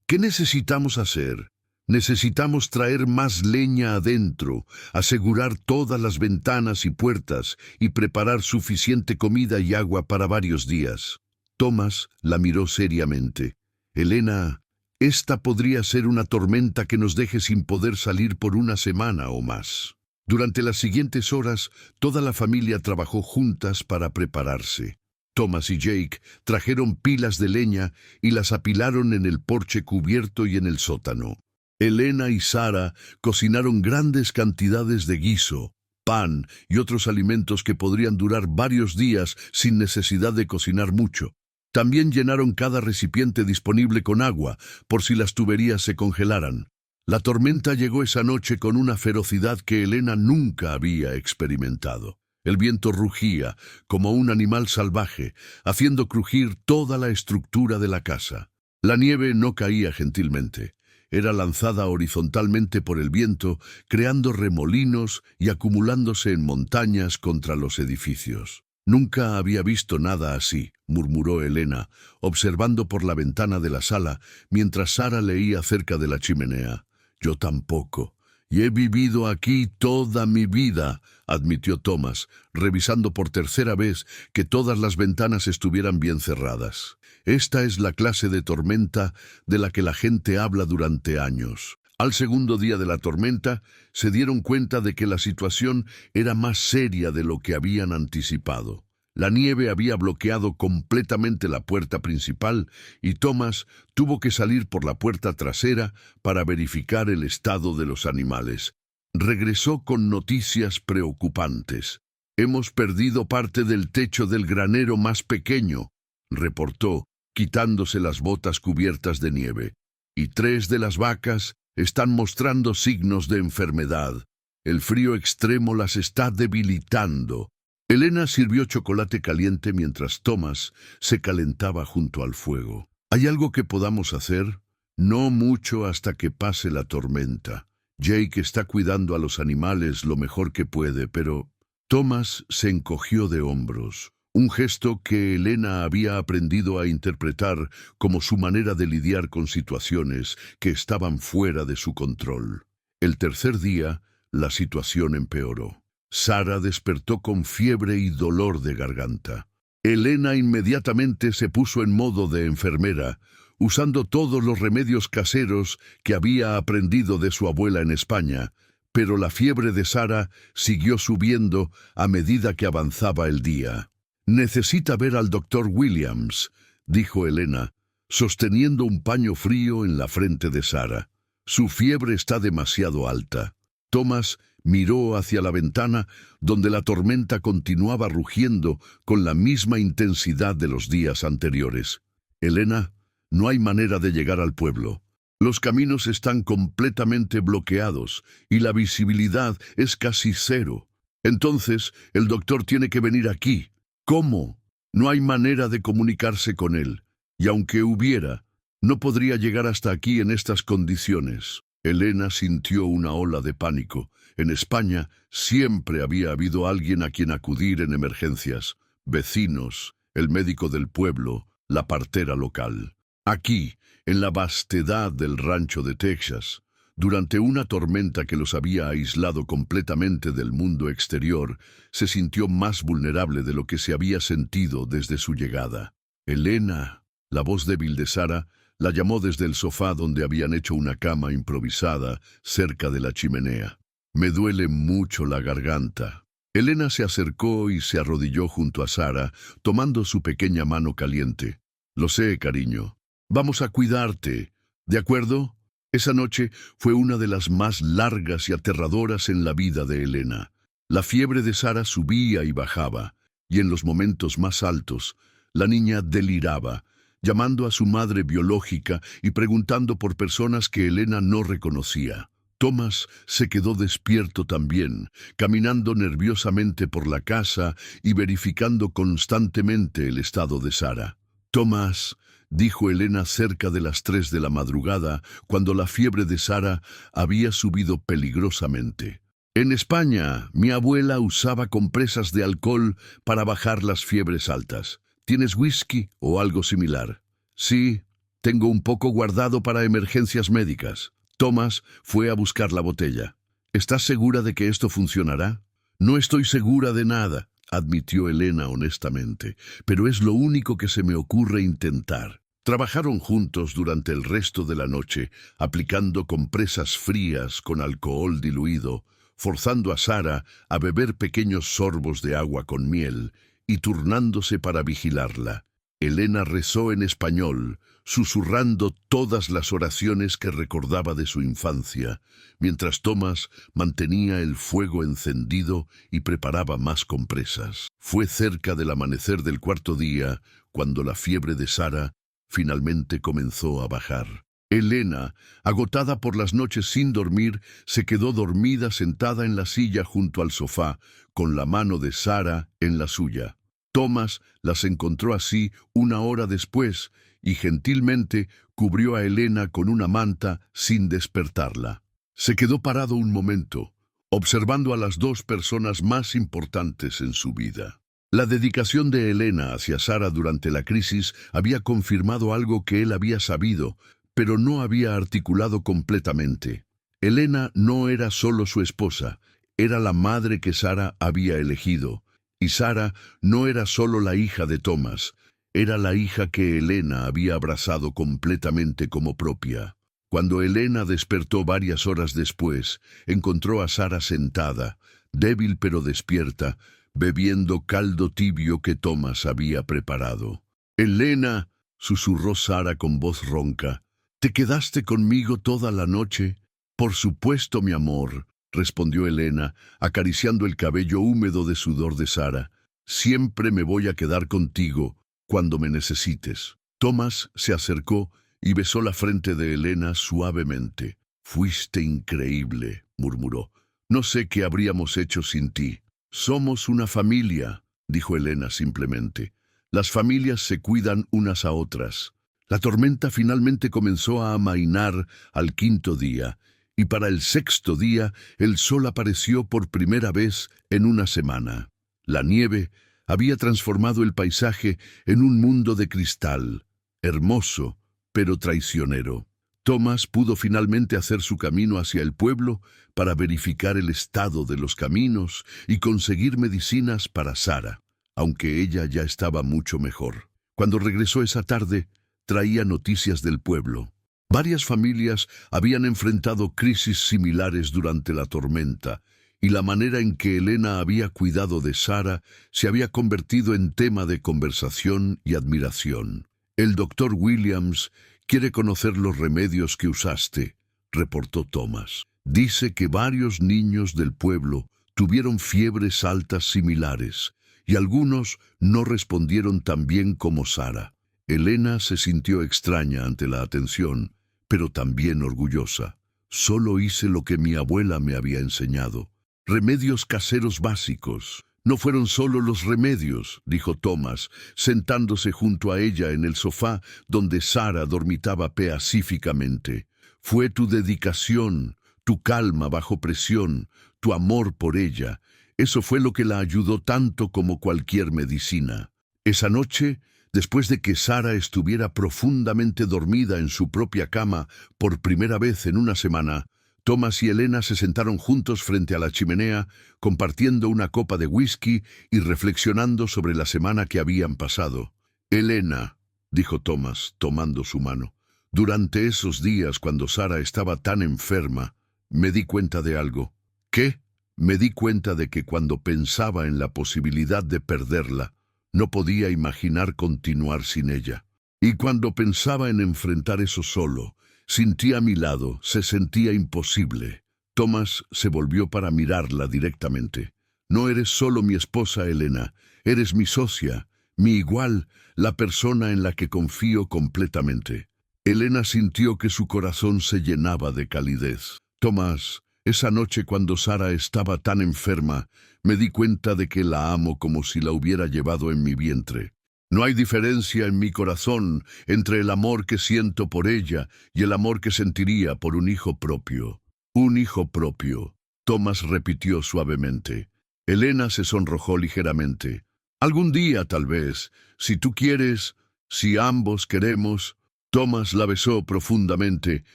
¿Qué necesitamos hacer? Necesitamos traer más leña adentro, asegurar todas las ventanas y puertas y preparar suficiente comida y agua para varios días». Thomas la miró seriamente. «Elena, esta podría ser una tormenta que nos deje sin poder salir por una semana o más». Durante las siguientes horas, toda la familia trabajó juntas para prepararse. Thomas y Jake trajeron pilas de leña y las apilaron en el porche cubierto y en el sótano. Elena y Sara cocinaron grandes cantidades de guiso, pan y otros alimentos que podrían durar varios días sin necesidad de cocinar mucho. También llenaron cada recipiente disponible con agua, por si las tuberías se congelaran. La tormenta llegó esa noche con una ferocidad que Elena nunca había experimentado. El viento rugía como un animal salvaje, haciendo crujir toda la estructura de la casa. La nieve no caía gentilmente. Era lanzada horizontalmente por el viento, creando remolinos y acumulándose en montañas contra los edificios. Nunca había visto nada así. murmuró Elena, observando por la ventana de la sala mientras Sara leía cerca de la chimenea. Yo tampoco. Y he vivido aquí toda mi vida, admitió Thomas, revisando por tercera vez que todas las ventanas estuvieran bien cerradas. Esta es la clase de tormenta de la que la gente habla durante años. Al segundo día de la tormenta, se dieron cuenta de que la situación era más seria de lo que habían anticipado. La nieve había bloqueado completamente la puerta principal y Thomas tuvo que salir por la puerta trasera para verificar el estado de los animales. Regresó con noticias preocupantes. «Hemos perdido parte del techo del granero más pequeño», reportó, quitándose las botas cubiertas de nieve. «Y 3 de las vacas están mostrando signos de enfermedad. El frío extremo las está debilitando». Elena sirvió chocolate caliente mientras Thomas se calentaba junto al fuego. «¿Hay algo que podamos hacer?» «No mucho hasta que pase la tormenta. Jake está cuidando a los animales lo mejor que puede, pero...» Thomas se encogió de hombros, un gesto que Elena había aprendido a interpretar como su manera de lidiar con situaciones que estaban fuera de su control. El tercer día, la situación empeoró. Sara despertó con fiebre y dolor de garganta. Elena inmediatamente se puso en modo de enfermera, usando todos los remedios caseros que había aprendido de su abuela en España, pero la fiebre de Sara siguió subiendo a medida que avanzaba el día. «Necesita ver al doctor Williams», dijo Elena, sosteniendo un paño frío en la frente de Sara. «Su fiebre está demasiado alta». Thomas miró hacia la ventana, donde la tormenta continuaba rugiendo con la misma intensidad de los días anteriores. «Elena, no hay manera de llegar al pueblo. Los caminos están completamente bloqueados y la visibilidad es casi cero. Entonces, el doctor tiene que venir aquí». «¿Cómo? No hay manera de comunicarse con él. Y aunque hubiera, no podría llegar hasta aquí en estas condiciones». Elena sintió una ola de pánico. En España siempre había habido alguien a quien acudir en emergencias. Vecinos, el médico del pueblo, la partera local. Aquí, en la vastedad del rancho de Texas, durante una tormenta que los había aislado completamente del mundo exterior, se sintió más vulnerable de lo que se había sentido desde su llegada. «Elena», la voz débil de Sara, la llamó desde el sofá donde habían hecho una cama improvisada cerca de la chimenea. «Me duele mucho la garganta». Elena se acercó y se arrodilló junto a Sara, tomando su pequeña mano caliente. «Lo sé, cariño. Vamos a cuidarte. ¿De acuerdo?» Esa noche fue una de las más largas y aterradoras en la vida de Elena. La fiebre de Sara subía y bajaba, y en los momentos más altos, la niña deliraba, llamando a su madre biológica y preguntando por personas que Elena no reconocía. Thomas se quedó despierto también, caminando nerviosamente por la casa y verificando constantemente el estado de Sara. «Thomas», dijo Elena cerca de las 3 de la madrugada, cuando la fiebre de Sara había subido peligrosamente. «En España, mi abuela usaba compresas de alcohol para bajar las fiebres altas. ¿Tienes whisky o algo similar?» «Sí, tengo un poco guardado para emergencias médicas». Thomas fue a buscar la botella. «¿Estás segura de que esto funcionará?» «No estoy segura de nada», admitió Elena honestamente, «pero es lo único que se me ocurre intentar». Trabajaron juntos durante el resto de la noche, aplicando compresas frías con alcohol diluido, forzando a Sara a beber pequeños sorbos de agua con miel y turnándose para vigilarla. Elena rezó en español, susurrando todas las oraciones que recordaba de su infancia, mientras Thomas mantenía el fuego encendido y preparaba más compresas. Fue cerca del amanecer del cuarto día cuando la fiebre de Sara finalmente comenzó a bajar. Elena, agotada por las noches sin dormir, se quedó dormida sentada en la silla junto al sofá, con la mano de Sara en la suya. Thomas las encontró así 1 hora después y gentilmente cubrió a Elena con una manta sin despertarla. Se quedó parado un momento, observando a las 2 personas más importantes en su vida. La dedicación de Elena hacia Sara durante la crisis había confirmado algo que él había sabido, pero no había articulado completamente. Elena no era solo su esposa, era la madre que Sara había elegido. Y Sara no era solo la hija de Thomas, era la hija que Elena había abrazado completamente como propia. Cuando Elena despertó varias horas después, encontró a Sara sentada, débil pero despierta, bebiendo caldo tibio que Thomas había preparado. «Elena», susurró Sara con voz ronca, «¿te quedaste conmigo toda la noche?» «Por supuesto, mi amor», respondió Elena, acariciando el cabello húmedo de sudor de Sara. «Siempre me voy a quedar contigo cuando me necesites». Thomas se acercó y besó la frente de Elena suavemente. «Fuiste increíble», murmuró. «No sé qué habríamos hecho sin ti». «Somos una familia», dijo Elena simplemente. «Las familias se cuidan unas a otras». La tormenta finalmente comenzó a amainar al quinto día, y para el sexto día el sol apareció por primera vez en una semana. La nieve había transformado el paisaje en un mundo de cristal, hermoso, pero traicionero. Thomas pudo finalmente hacer su camino hacia el pueblo para verificar el estado de los caminos y conseguir medicinas para Sara, aunque ella ya estaba mucho mejor. Cuando regresó esa tarde, traía noticias del pueblo. Varias familias habían enfrentado crisis similares durante la tormenta, y la manera en que Elena había cuidado de Sara se había convertido en tema de conversación y admiración. «El doctor Williams quiere conocer los remedios que usaste», reportó Thomas. «Dice que varios niños del pueblo tuvieron fiebres altas similares, y algunos no respondieron tan bien como Sara». Elena se sintió extraña ante la atención, pero también orgullosa. «Solo hice lo que mi abuela me había enseñado. Remedios caseros básicos». «No fueron solo los remedios», dijo Thomas, sentándose junto a ella en el sofá donde Sara dormitaba pacíficamente. «Fue tu dedicación, tu calma bajo presión, tu amor por ella. Eso fue lo que la ayudó tanto como cualquier medicina». Esa noche, después de que Sara estuviera profundamente dormida en su propia cama por primera vez en una semana, Thomas y Elena se sentaron juntos frente a la chimenea, compartiendo una copa de whisky y reflexionando sobre la semana que habían pasado. «Elena», dijo Thomas, tomando su mano, «durante esos días cuando Sara estaba tan enferma, me di cuenta de algo». «¿Qué?» «Me di cuenta de que cuando pensaba en la posibilidad de perderla, no podía imaginar continuar sin ella. Y cuando pensaba en enfrentar eso solo, sin ti a mi lado, se sentía imposible». Thomas se volvió para mirarla directamente. «No eres solo mi esposa, Elena. Eres mi socia, mi igual, la persona en la que confío completamente». Elena sintió que su corazón se llenaba de calidez. «Thomas, esa noche cuando Sara estaba tan enferma, me di cuenta de que la amo como si la hubiera llevado en mi vientre. No hay diferencia en mi corazón entre el amor que siento por ella y el amor que sentiría por un hijo propio». «Un hijo propio», Thomas repitió suavemente. Elena se sonrojó ligeramente. «Algún día, tal vez, si tú quieres, si ambos queremos». Thomas la besó profundamente,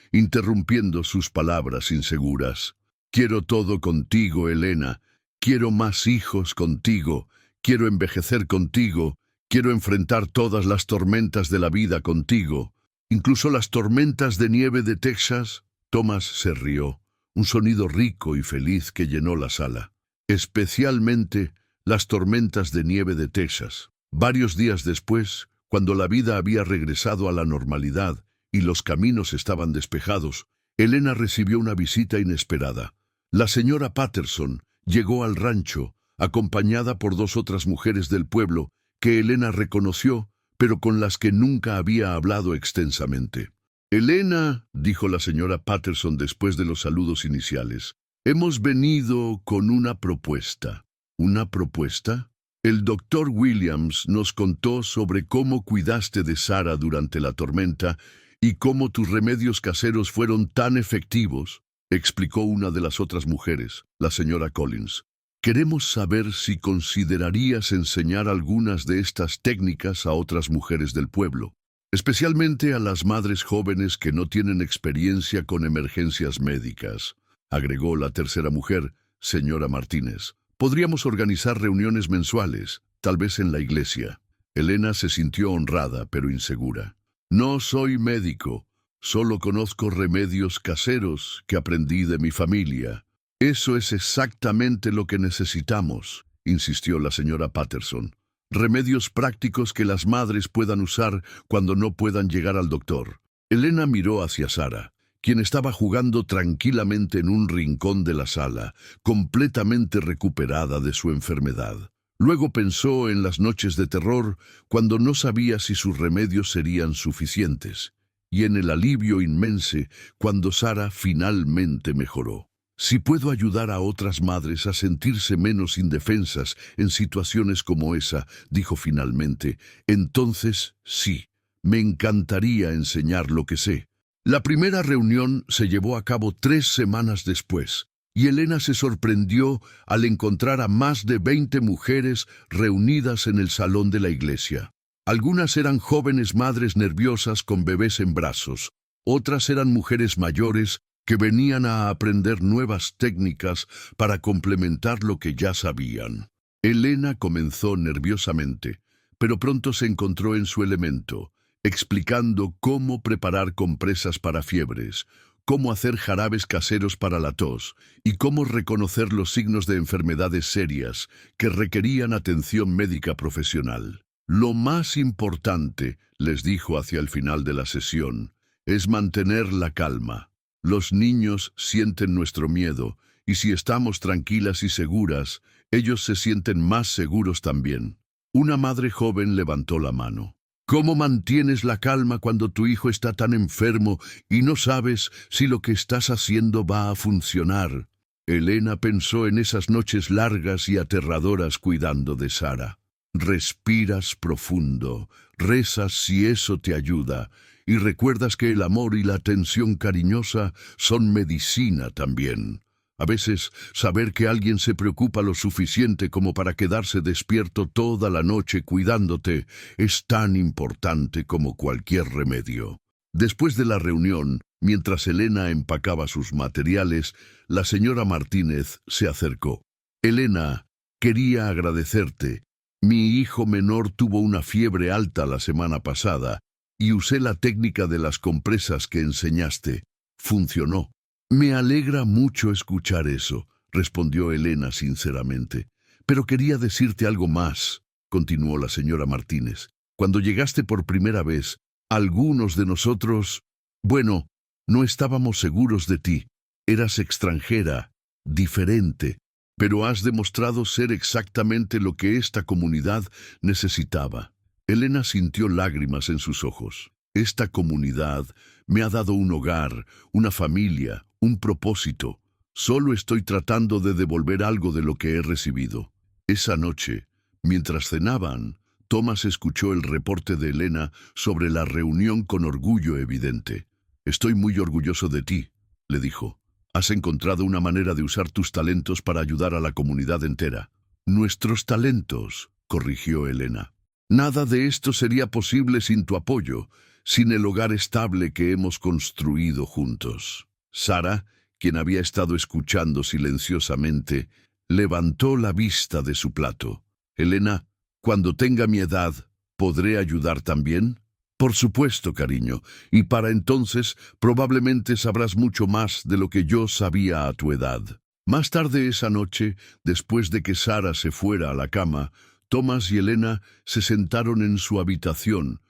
interrumpiendo sus palabras inseguras. «Quiero todo contigo, Elena. Quiero más hijos contigo. Quiero envejecer contigo. Quiero enfrentar todas las tormentas de la vida contigo. Incluso las tormentas de nieve de Texas». Thomas se rió, un sonido rico y feliz que llenó la sala. «Especialmente las tormentas de nieve de Texas». Varios días después, cuando la vida había regresado a la normalidad y los caminos estaban despejados, Elena recibió una visita inesperada. La señora Patterson llegó al rancho, acompañada por 2 otras mujeres del pueblo que Elena reconoció, pero con las que nunca había hablado extensamente. «Elena», dijo la señora Patterson después de los saludos iniciales, «hemos venido con una propuesta». «¿Una propuesta?» «El doctor Williams nos contó sobre cómo cuidaste de Sara durante la tormenta y cómo tus remedios caseros fueron tan efectivos», explicó una de las otras mujeres, la señora Collins. Queremos saber si considerarías enseñar algunas de estas técnicas a otras mujeres del pueblo, especialmente a las madres jóvenes que no tienen experiencia con emergencias médicas, agregó la tercera mujer, señora Martínez. Podríamos organizar reuniones mensuales, tal vez en la iglesia. Elena se sintió honrada, pero insegura. No soy médico, solo conozco remedios caseros que aprendí de mi familia. Eso es exactamente lo que necesitamos, insistió la señora Patterson. Remedios prácticos que las madres puedan usar cuando no puedan llegar al doctor. Elena miró hacia Sara, quien estaba jugando tranquilamente en un rincón de la sala, completamente recuperada de su enfermedad. Luego pensó en las noches de terror, cuando no sabía si sus remedios serían suficientes, y en el alivio inmenso cuando Sara finalmente mejoró. Si puedo ayudar a otras madres a sentirse menos indefensas en situaciones como esa, dijo finalmente, entonces sí, me encantaría enseñar lo que sé. La primera reunión se llevó a cabo 3 semanas después, y Elena se sorprendió al encontrar a más de 20 mujeres reunidas en el salón de la iglesia. Algunas eran jóvenes madres nerviosas con bebés en brazos, otras eran mujeres mayores que venían a aprender nuevas técnicas para complementar lo que ya sabían. Elena comenzó nerviosamente, pero pronto se encontró en su elemento, explicando cómo preparar compresas para fiebres, cómo hacer jarabes caseros para la tos y cómo reconocer los signos de enfermedades serias que requerían atención médica profesional. Lo más importante, les dijo hacia el final de la sesión, es mantener la calma. Los niños sienten nuestro miedo, y si estamos tranquilas y seguras, ellos se sienten más seguros también. Una madre joven levantó la mano. ¿Cómo mantienes la calma cuando tu hijo está tan enfermo y no sabes si lo que estás haciendo va a funcionar? Elena pensó en esas noches largas y aterradoras cuidando de Sara. Respiras profundo, rezas si eso te ayuda, y recuerdas que el amor y la atención cariñosa son medicina también. A veces, saber que alguien se preocupa lo suficiente como para quedarse despierto toda la noche cuidándote es tan importante como cualquier remedio. Después de la reunión, mientras Elena empacaba sus materiales, la señora Martínez se acercó. Elena, quería agradecerte. Mi hijo menor tuvo una fiebre alta la semana pasada y usé la técnica de las compresas que enseñaste. Funcionó. Me alegra mucho escuchar eso, respondió Elena sinceramente. Pero quería decirte algo más, continuó la señora Martínez. Cuando llegaste por primera vez, algunos de nosotros, bueno, no estábamos seguros de ti. Eras extranjera, diferente, pero has demostrado ser exactamente lo que esta comunidad necesitaba. Elena sintió lágrimas en sus ojos. Esta comunidad me ha dado un hogar, una familia, un propósito. Solo estoy tratando de devolver algo de lo que he recibido. Esa noche, mientras cenaban, Thomas escuchó el reporte de Elena sobre la reunión con orgullo evidente. Estoy muy orgulloso de ti, le dijo. Has encontrado una manera de usar tus talentos para ayudar a la comunidad entera. Nuestros talentos, corrigió Elena. Nada de esto sería posible sin tu apoyo, sin el hogar estable que hemos construido juntos. Sara, quien había estado escuchando silenciosamente, levantó la vista de su plato. Elena, cuando tenga mi edad, ¿podré ayudar también? Por supuesto, cariño, y para entonces probablemente sabrás mucho más de lo que yo sabía a tu edad. Más tarde esa noche, después de que Sara se fuera a la cama, Thomas y Elena se sentaron en su habitación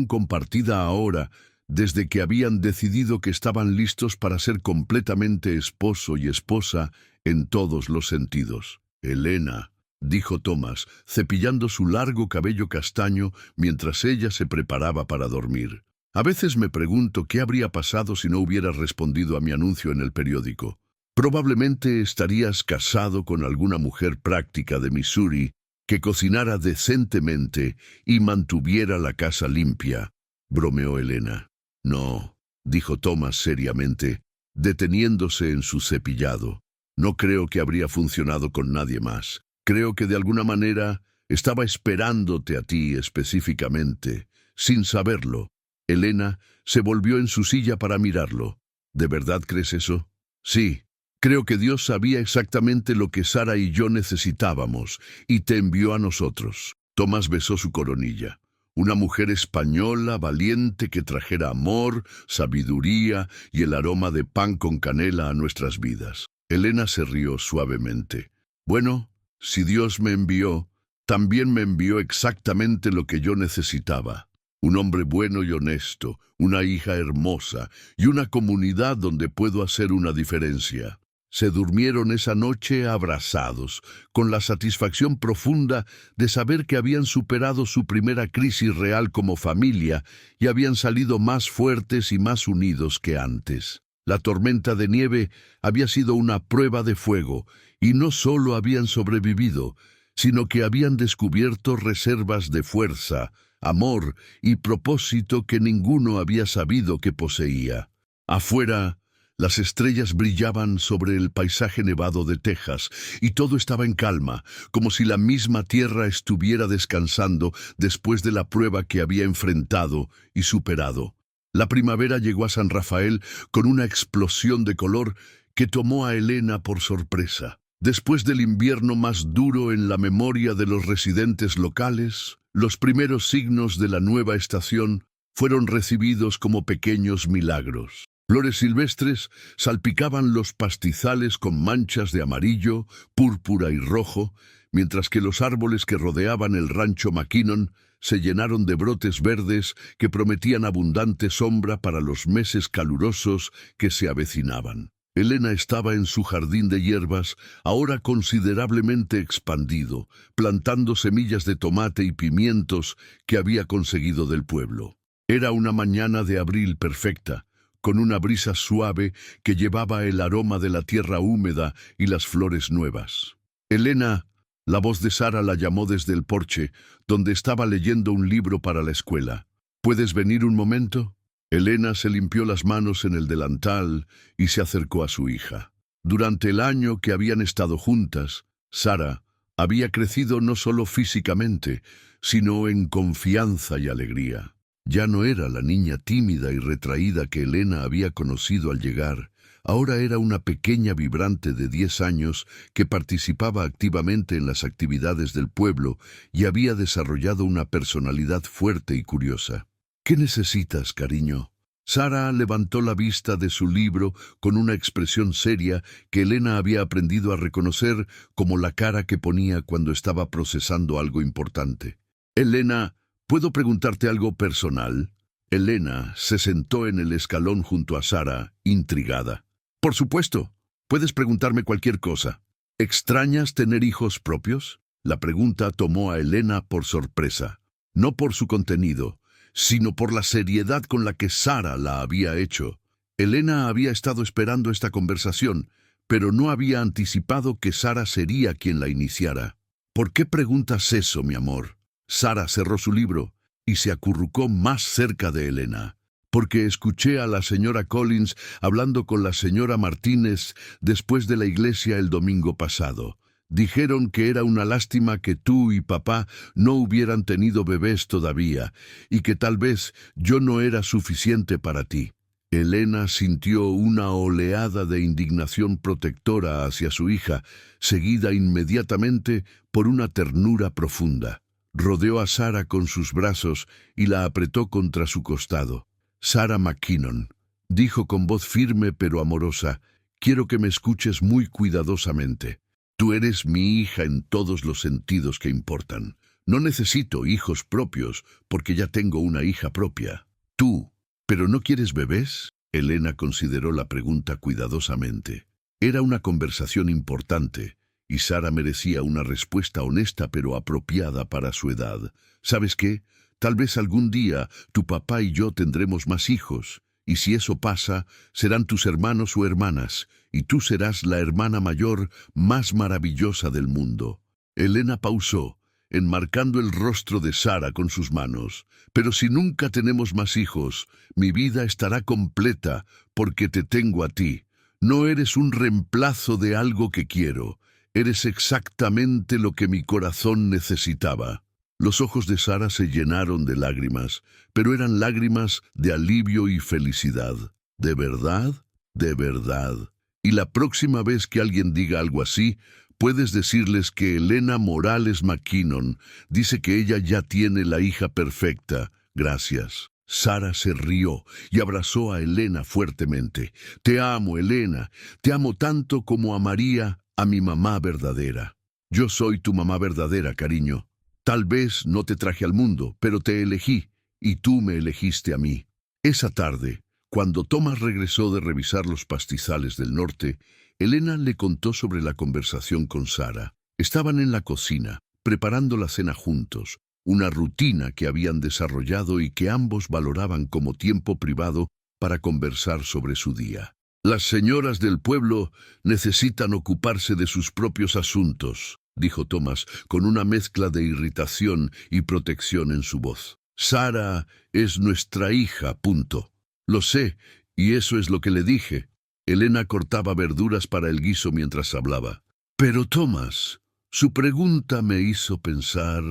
compartida ahora, desde que habían decidido que estaban listos para ser completamente esposo y esposa en todos los sentidos. Elena, dijo Thomas, cepillando su largo cabello castaño mientras ella se preparaba para dormir. A veces me pregunto qué habría pasado si no hubieras respondido a mi anuncio en el periódico. Probablemente estarías casado con alguna mujer práctica de Missouri que cocinara decentemente y mantuviera la casa limpia, bromeó Elena. No, dijo Thomas seriamente, deteniéndose en su cepillado. No creo que habría funcionado con nadie más. Creo que de alguna manera estaba esperándote a ti específicamente, sin saberlo. Elena se volvió en su silla para mirarlo. ¿De verdad crees eso? Sí. Creo que Dios sabía exactamente lo que Sara y yo necesitábamos y te envió a nosotros. Tomás besó su coronilla. Una mujer española, valiente, que trajera amor, sabiduría y el aroma de pan con canela a nuestras vidas. Elena se rió suavemente. Bueno, si Dios me envió, también me envió exactamente lo que yo necesitaba. Un hombre bueno y honesto, una hija hermosa y una comunidad donde puedo hacer una diferencia. Se durmieron esa noche abrazados, con la satisfacción profunda de saber que habían superado su primera crisis real como familia y habían salido más fuertes y más unidos que antes. La tormenta de nieve había sido una prueba de fuego, y no solo habían sobrevivido, sino que habían descubierto reservas de fuerza, amor y propósito que ninguno había sabido que poseía. Afuera, las estrellas brillaban sobre el paisaje nevado de Texas, y todo estaba en calma, como si la misma tierra estuviera descansando después de la prueba que había enfrentado y superado. La primavera llegó a San Rafael con una explosión de color que tomó a Elena por sorpresa. Después del invierno más duro en la memoria de los residentes locales, los primeros signos de la nueva estación fueron recibidos como pequeños milagros. Flores silvestres salpicaban los pastizales con manchas de amarillo, púrpura y rojo, mientras que los árboles que rodeaban el rancho McKinnon se llenaron de brotes verdes que prometían abundante sombra para los meses calurosos que se avecinaban. Elena estaba en su jardín de hierbas, ahora considerablemente expandido, plantando semillas de tomate y pimientos que había conseguido del pueblo. Era una mañana de abril perfecta, con una brisa suave que llevaba el aroma de la tierra húmeda y las flores nuevas. Elena, la voz de Sara la llamó desde el porche, donde estaba leyendo un libro para la escuela. ¿Puedes venir un momento? Elena se limpió las manos en el delantal y se acercó a su hija. Durante el año que habían estado juntas, Sara había crecido no solo físicamente, sino en confianza y alegría. Ya no era la niña tímida y retraída que Elena había conocido al llegar. Ahora era una pequeña vibrante de 10 años que participaba activamente en las actividades del pueblo y había desarrollado una personalidad fuerte y curiosa. ¿Qué necesitas, cariño? Sara levantó la vista de su libro con una expresión seria que Elena había aprendido a reconocer como la cara que ponía cuando estaba procesando algo importante. Elena, ¿puedo preguntarte algo personal? Elena se sentó en el escalón junto a Sara, intrigada. Por supuesto, puedes preguntarme cualquier cosa. ¿Extrañas tener hijos propios? La pregunta tomó a Elena por sorpresa, no por su contenido, sino por la seriedad con la que Sara la había hecho. Elena había estado esperando esta conversación, pero no había anticipado que Sara sería quien la iniciara. ¿Por qué preguntas eso, mi amor? Sara cerró su libro y se acurrucó más cerca de Elena. Porque escuché a la señora Collins hablando con la señora Martínez después de la iglesia el domingo pasado. Dijeron que era una lástima que tú y papá no hubieran tenido bebés todavía, y que tal vez yo no era suficiente para ti. Elena sintió una oleada de indignación protectora hacia su hija, seguida inmediatamente por una ternura profunda. Rodeó a Sara con sus brazos y la apretó contra su costado. Sara McKinnon, dijo con voz firme pero amorosa, quiero que me escuches muy cuidadosamente. Tú eres mi hija en todos los sentidos que importan. No necesito hijos propios, porque ya tengo una hija propia. Tú, ¿pero no quieres bebés? Elena consideró la pregunta cuidadosamente. Era una conversación importante, y Sara merecía una respuesta honesta pero apropiada para su edad. ¿Sabes qué? Tal vez algún día tu papá y yo tendremos más hijos, y si eso pasa, serán tus hermanos o hermanas, y tú serás la hermana mayor más maravillosa del mundo. Elena pausó, enmarcando el rostro de Sara con sus manos. Pero si nunca tenemos más hijos, mi vida estará completa porque te tengo a ti. No eres un reemplazo de algo que quiero. Eres exactamente lo que mi corazón necesitaba. Los ojos de Sara se llenaron de lágrimas, pero eran lágrimas de alivio y felicidad. ¿De verdad? De verdad. Y la próxima vez que alguien diga algo así, puedes decirles que Elena Morales McKinnon dice que ella ya tiene la hija perfecta. Gracias. Sara se rió y abrazó a Elena fuertemente. Te amo, Elena. Te amo tanto como amaría a mi mamá verdadera. Yo soy tu mamá verdadera, cariño. Tal vez no te traje al mundo, pero te elegí, y tú me elegiste a mí. Esa tarde, cuando Thomas regresó de revisar los pastizales del norte, Elena le contó sobre la conversación con Sara. Estaban en la cocina, preparando la cena juntos, una rutina que habían desarrollado y que ambos valoraban como tiempo privado para conversar sobre su día. Las señoras del pueblo necesitan ocuparse de sus propios asuntos, dijo Thomas con una mezcla de irritación y protección en su voz. Sara es nuestra hija, punto. Lo sé, y eso es lo que le dije. Elena cortaba verduras para el guiso mientras hablaba. Pero Thomas, su pregunta me hizo pensar.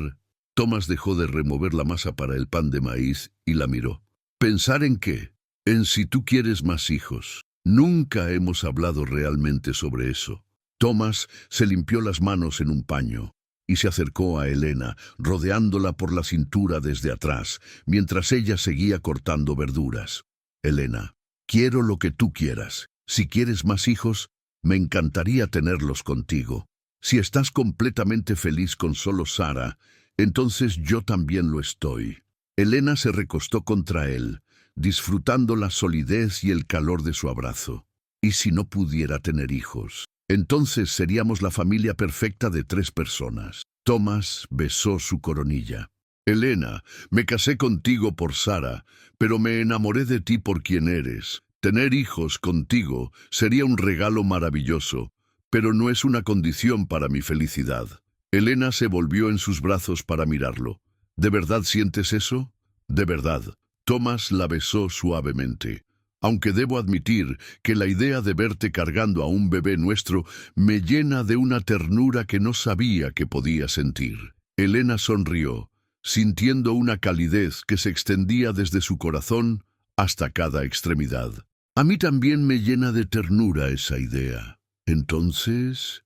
Thomas dejó de remover la masa para el pan de maíz y la miró. ¿Pensar en qué? En si tú quieres más hijos. Nunca hemos hablado realmente sobre eso. Thomas se limpió las manos en un paño y se acercó a Elena, rodeándola por la cintura desde atrás, mientras ella seguía cortando verduras. Elena, quiero lo que tú quieras. Si quieres más hijos, me encantaría tenerlos contigo. Si estás completamente feliz con solo Sara, entonces yo también lo estoy. Elena se recostó contra él, disfrutando la solidez y el calor de su abrazo. ¿Y si no pudiera tener hijos? Entonces seríamos la familia perfecta de 3 personas. Thomas besó su coronilla. Elena, me casé contigo por Sara, pero me enamoré de ti por quien eres. Tener hijos contigo sería un regalo maravilloso, pero no es una condición para mi felicidad. Elena se volvió en sus brazos para mirarlo. ¿De verdad sientes eso? De verdad. Thomas la besó suavemente. Aunque debo admitir que la idea de verte cargando a un bebé nuestro me llena de una ternura que no sabía que podía sentir. Elena sonrió, sintiendo una calidez que se extendía desde su corazón hasta cada extremidad. A mí también me llena de ternura esa idea. Entonces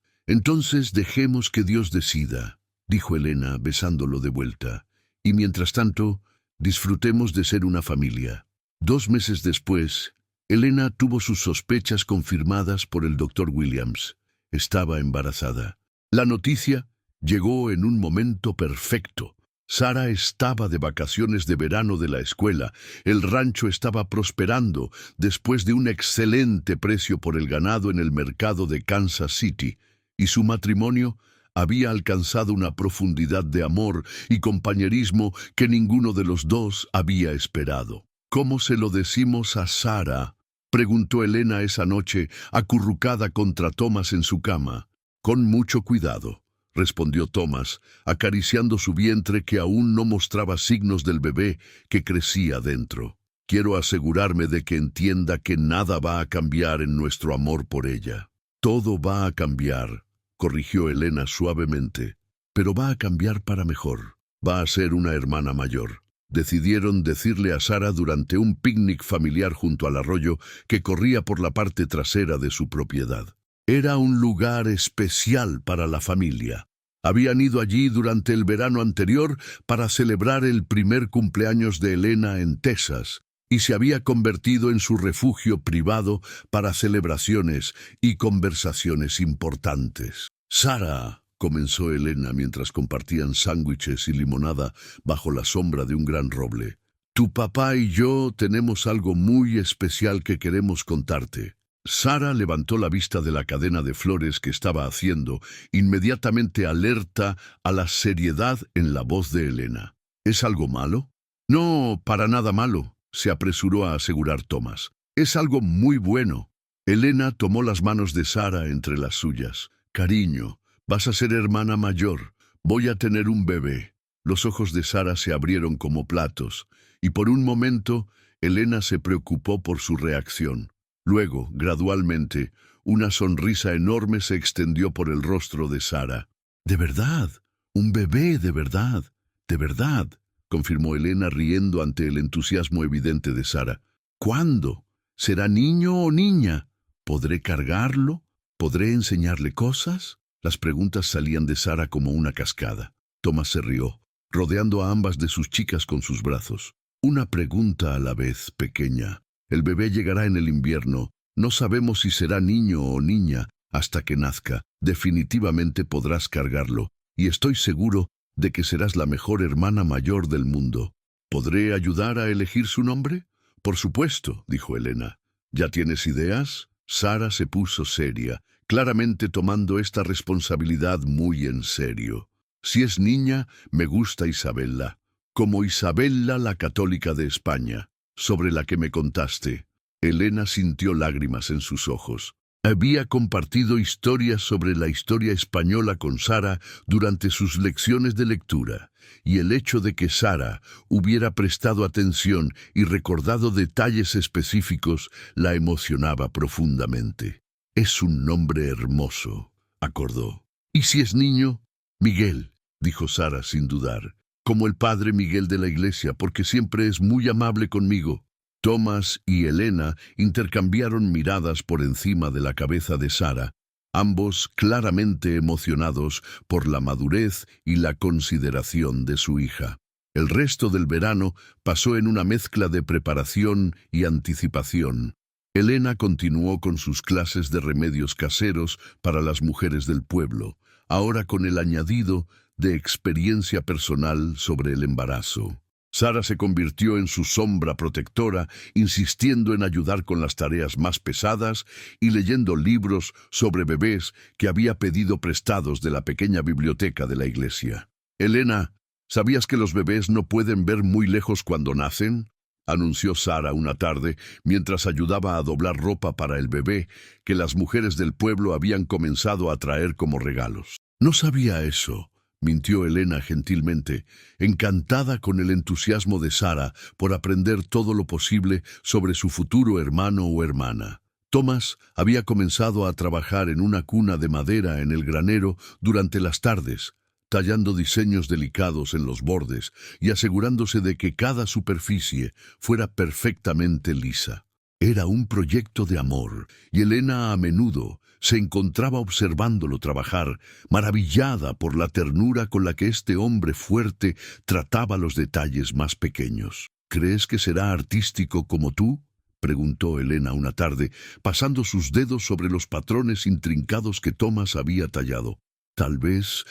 dejemos que Dios decida, dijo Elena besándolo de vuelta. Y mientras tanto, disfrutemos de ser una familia. 2 meses después, Elena tuvo sus sospechas confirmadas por el Dr. Williams. Estaba embarazada. La noticia llegó en un momento perfecto. Sara estaba de vacaciones de verano de la escuela. El rancho estaba prosperando después de un excelente precio por el ganado en el mercado de Kansas City, y su matrimonio había alcanzado una profundidad de amor y compañerismo que ninguno de los dos había esperado. ¿Cómo se lo decimos a Sara?, preguntó Elena esa noche, acurrucada contra Thomas en su cama. Con mucho cuidado, respondió Thomas, acariciando su vientre que aún no mostraba signos del bebé que crecía dentro. Quiero asegurarme de que entienda que nada va a cambiar en nuestro amor por ella. Todo va a cambiar, corrigió Elena suavemente, pero va a cambiar para mejor. Va a ser una hermana mayor. Decidieron decirle a Sara durante un picnic familiar junto al arroyo que corría por la parte trasera de su propiedad. Era un lugar especial para la familia. Habían ido allí durante el verano anterior para celebrar el primer cumpleaños de Elena en Texas, y se había convertido en su refugio privado para celebraciones y conversaciones importantes. Sara, comenzó Elena mientras compartían sándwiches y limonada bajo la sombra de un gran roble. Tu papá y yo tenemos algo muy especial que queremos contarte. Sara levantó la vista de la cadena de flores que estaba haciendo, inmediatamente alerta a la seriedad en la voz de Elena. ¿Es algo malo? No, para nada malo, se apresuró a asegurar Thomas. Es algo muy bueno. Elena tomó las manos de Sara entre las suyas. Cariño, vas a ser hermana mayor. Voy a tener un bebé. Los ojos de Sara se abrieron como platos, y por un momento Elena se preocupó por su reacción. Luego, gradualmente, una sonrisa enorme se extendió por el rostro de Sara. «De verdad, un bebé de verdad», confirmó Elena riendo ante el entusiasmo evidente de Sara. «¿Cuándo? ¿Será niño o niña? ¿Podré cargarlo? ¿Podré enseñarle cosas?» Las preguntas salían de Sara como una cascada. Thomas se rió, rodeando a ambas de sus chicas con sus brazos. «Una pregunta a la vez, pequeña. El bebé llegará en el invierno. No sabemos si será niño o niña hasta que nazca. Definitivamente podrás cargarlo, y estoy seguro de que serás la mejor hermana mayor del mundo. ¿Podré ayudar a elegir su nombre?» «Por supuesto», dijo Elena. «¿Ya tienes ideas?» Sara se puso seria, claramente tomando esta responsabilidad muy en serio. «Si es niña, me gusta Isabella, como Isabella la Católica de España, sobre la que me contaste». Elena sintió lágrimas en sus ojos. Había compartido historias sobre la historia española con Sara durante sus lecciones de lectura, y el hecho de que Sara hubiera prestado atención y recordado detalles específicos la emocionaba profundamente. «Es un nombre hermoso», acordó. «¿Y si es niño?» «Miguel», dijo Sara sin dudar, «como el padre Miguel de la iglesia, porque siempre es muy amable conmigo». Thomas y Elena intercambiaron miradas por encima de la cabeza de Sara, ambos claramente emocionados por la madurez y la consideración de su hija. El resto del verano pasó en una mezcla de preparación y anticipación. Elena continuó con sus clases de remedios caseros para las mujeres del pueblo, ahora con el añadido de experiencia personal sobre el embarazo. Sara se convirtió en su sombra protectora, insistiendo en ayudar con las tareas más pesadas y leyendo libros sobre bebés que había pedido prestados de la pequeña biblioteca de la iglesia. «Elena, ¿sabías que los bebés no pueden ver muy lejos cuando nacen?», anunció Sara una tarde mientras ayudaba a doblar ropa para el bebé que las mujeres del pueblo habían comenzado a traer como regalos. «No sabía eso», mintió Elena gentilmente, encantada con el entusiasmo de Sara por aprender todo lo posible sobre su futuro hermano o hermana. Thomas había comenzado a trabajar en una cuna de madera en el granero durante las tardes, tallando diseños delicados en los bordes y asegurándose de que cada superficie fuera perfectamente lisa. Era un proyecto de amor, y Elena a menudo se encontraba observándolo trabajar, maravillada por la ternura con la que este hombre fuerte trataba los detalles más pequeños. «¿Crees que será artístico como tú?», preguntó Elena una tarde, pasando sus dedos sobre los patrones intrincados que Thomas había tallado. «Tal vez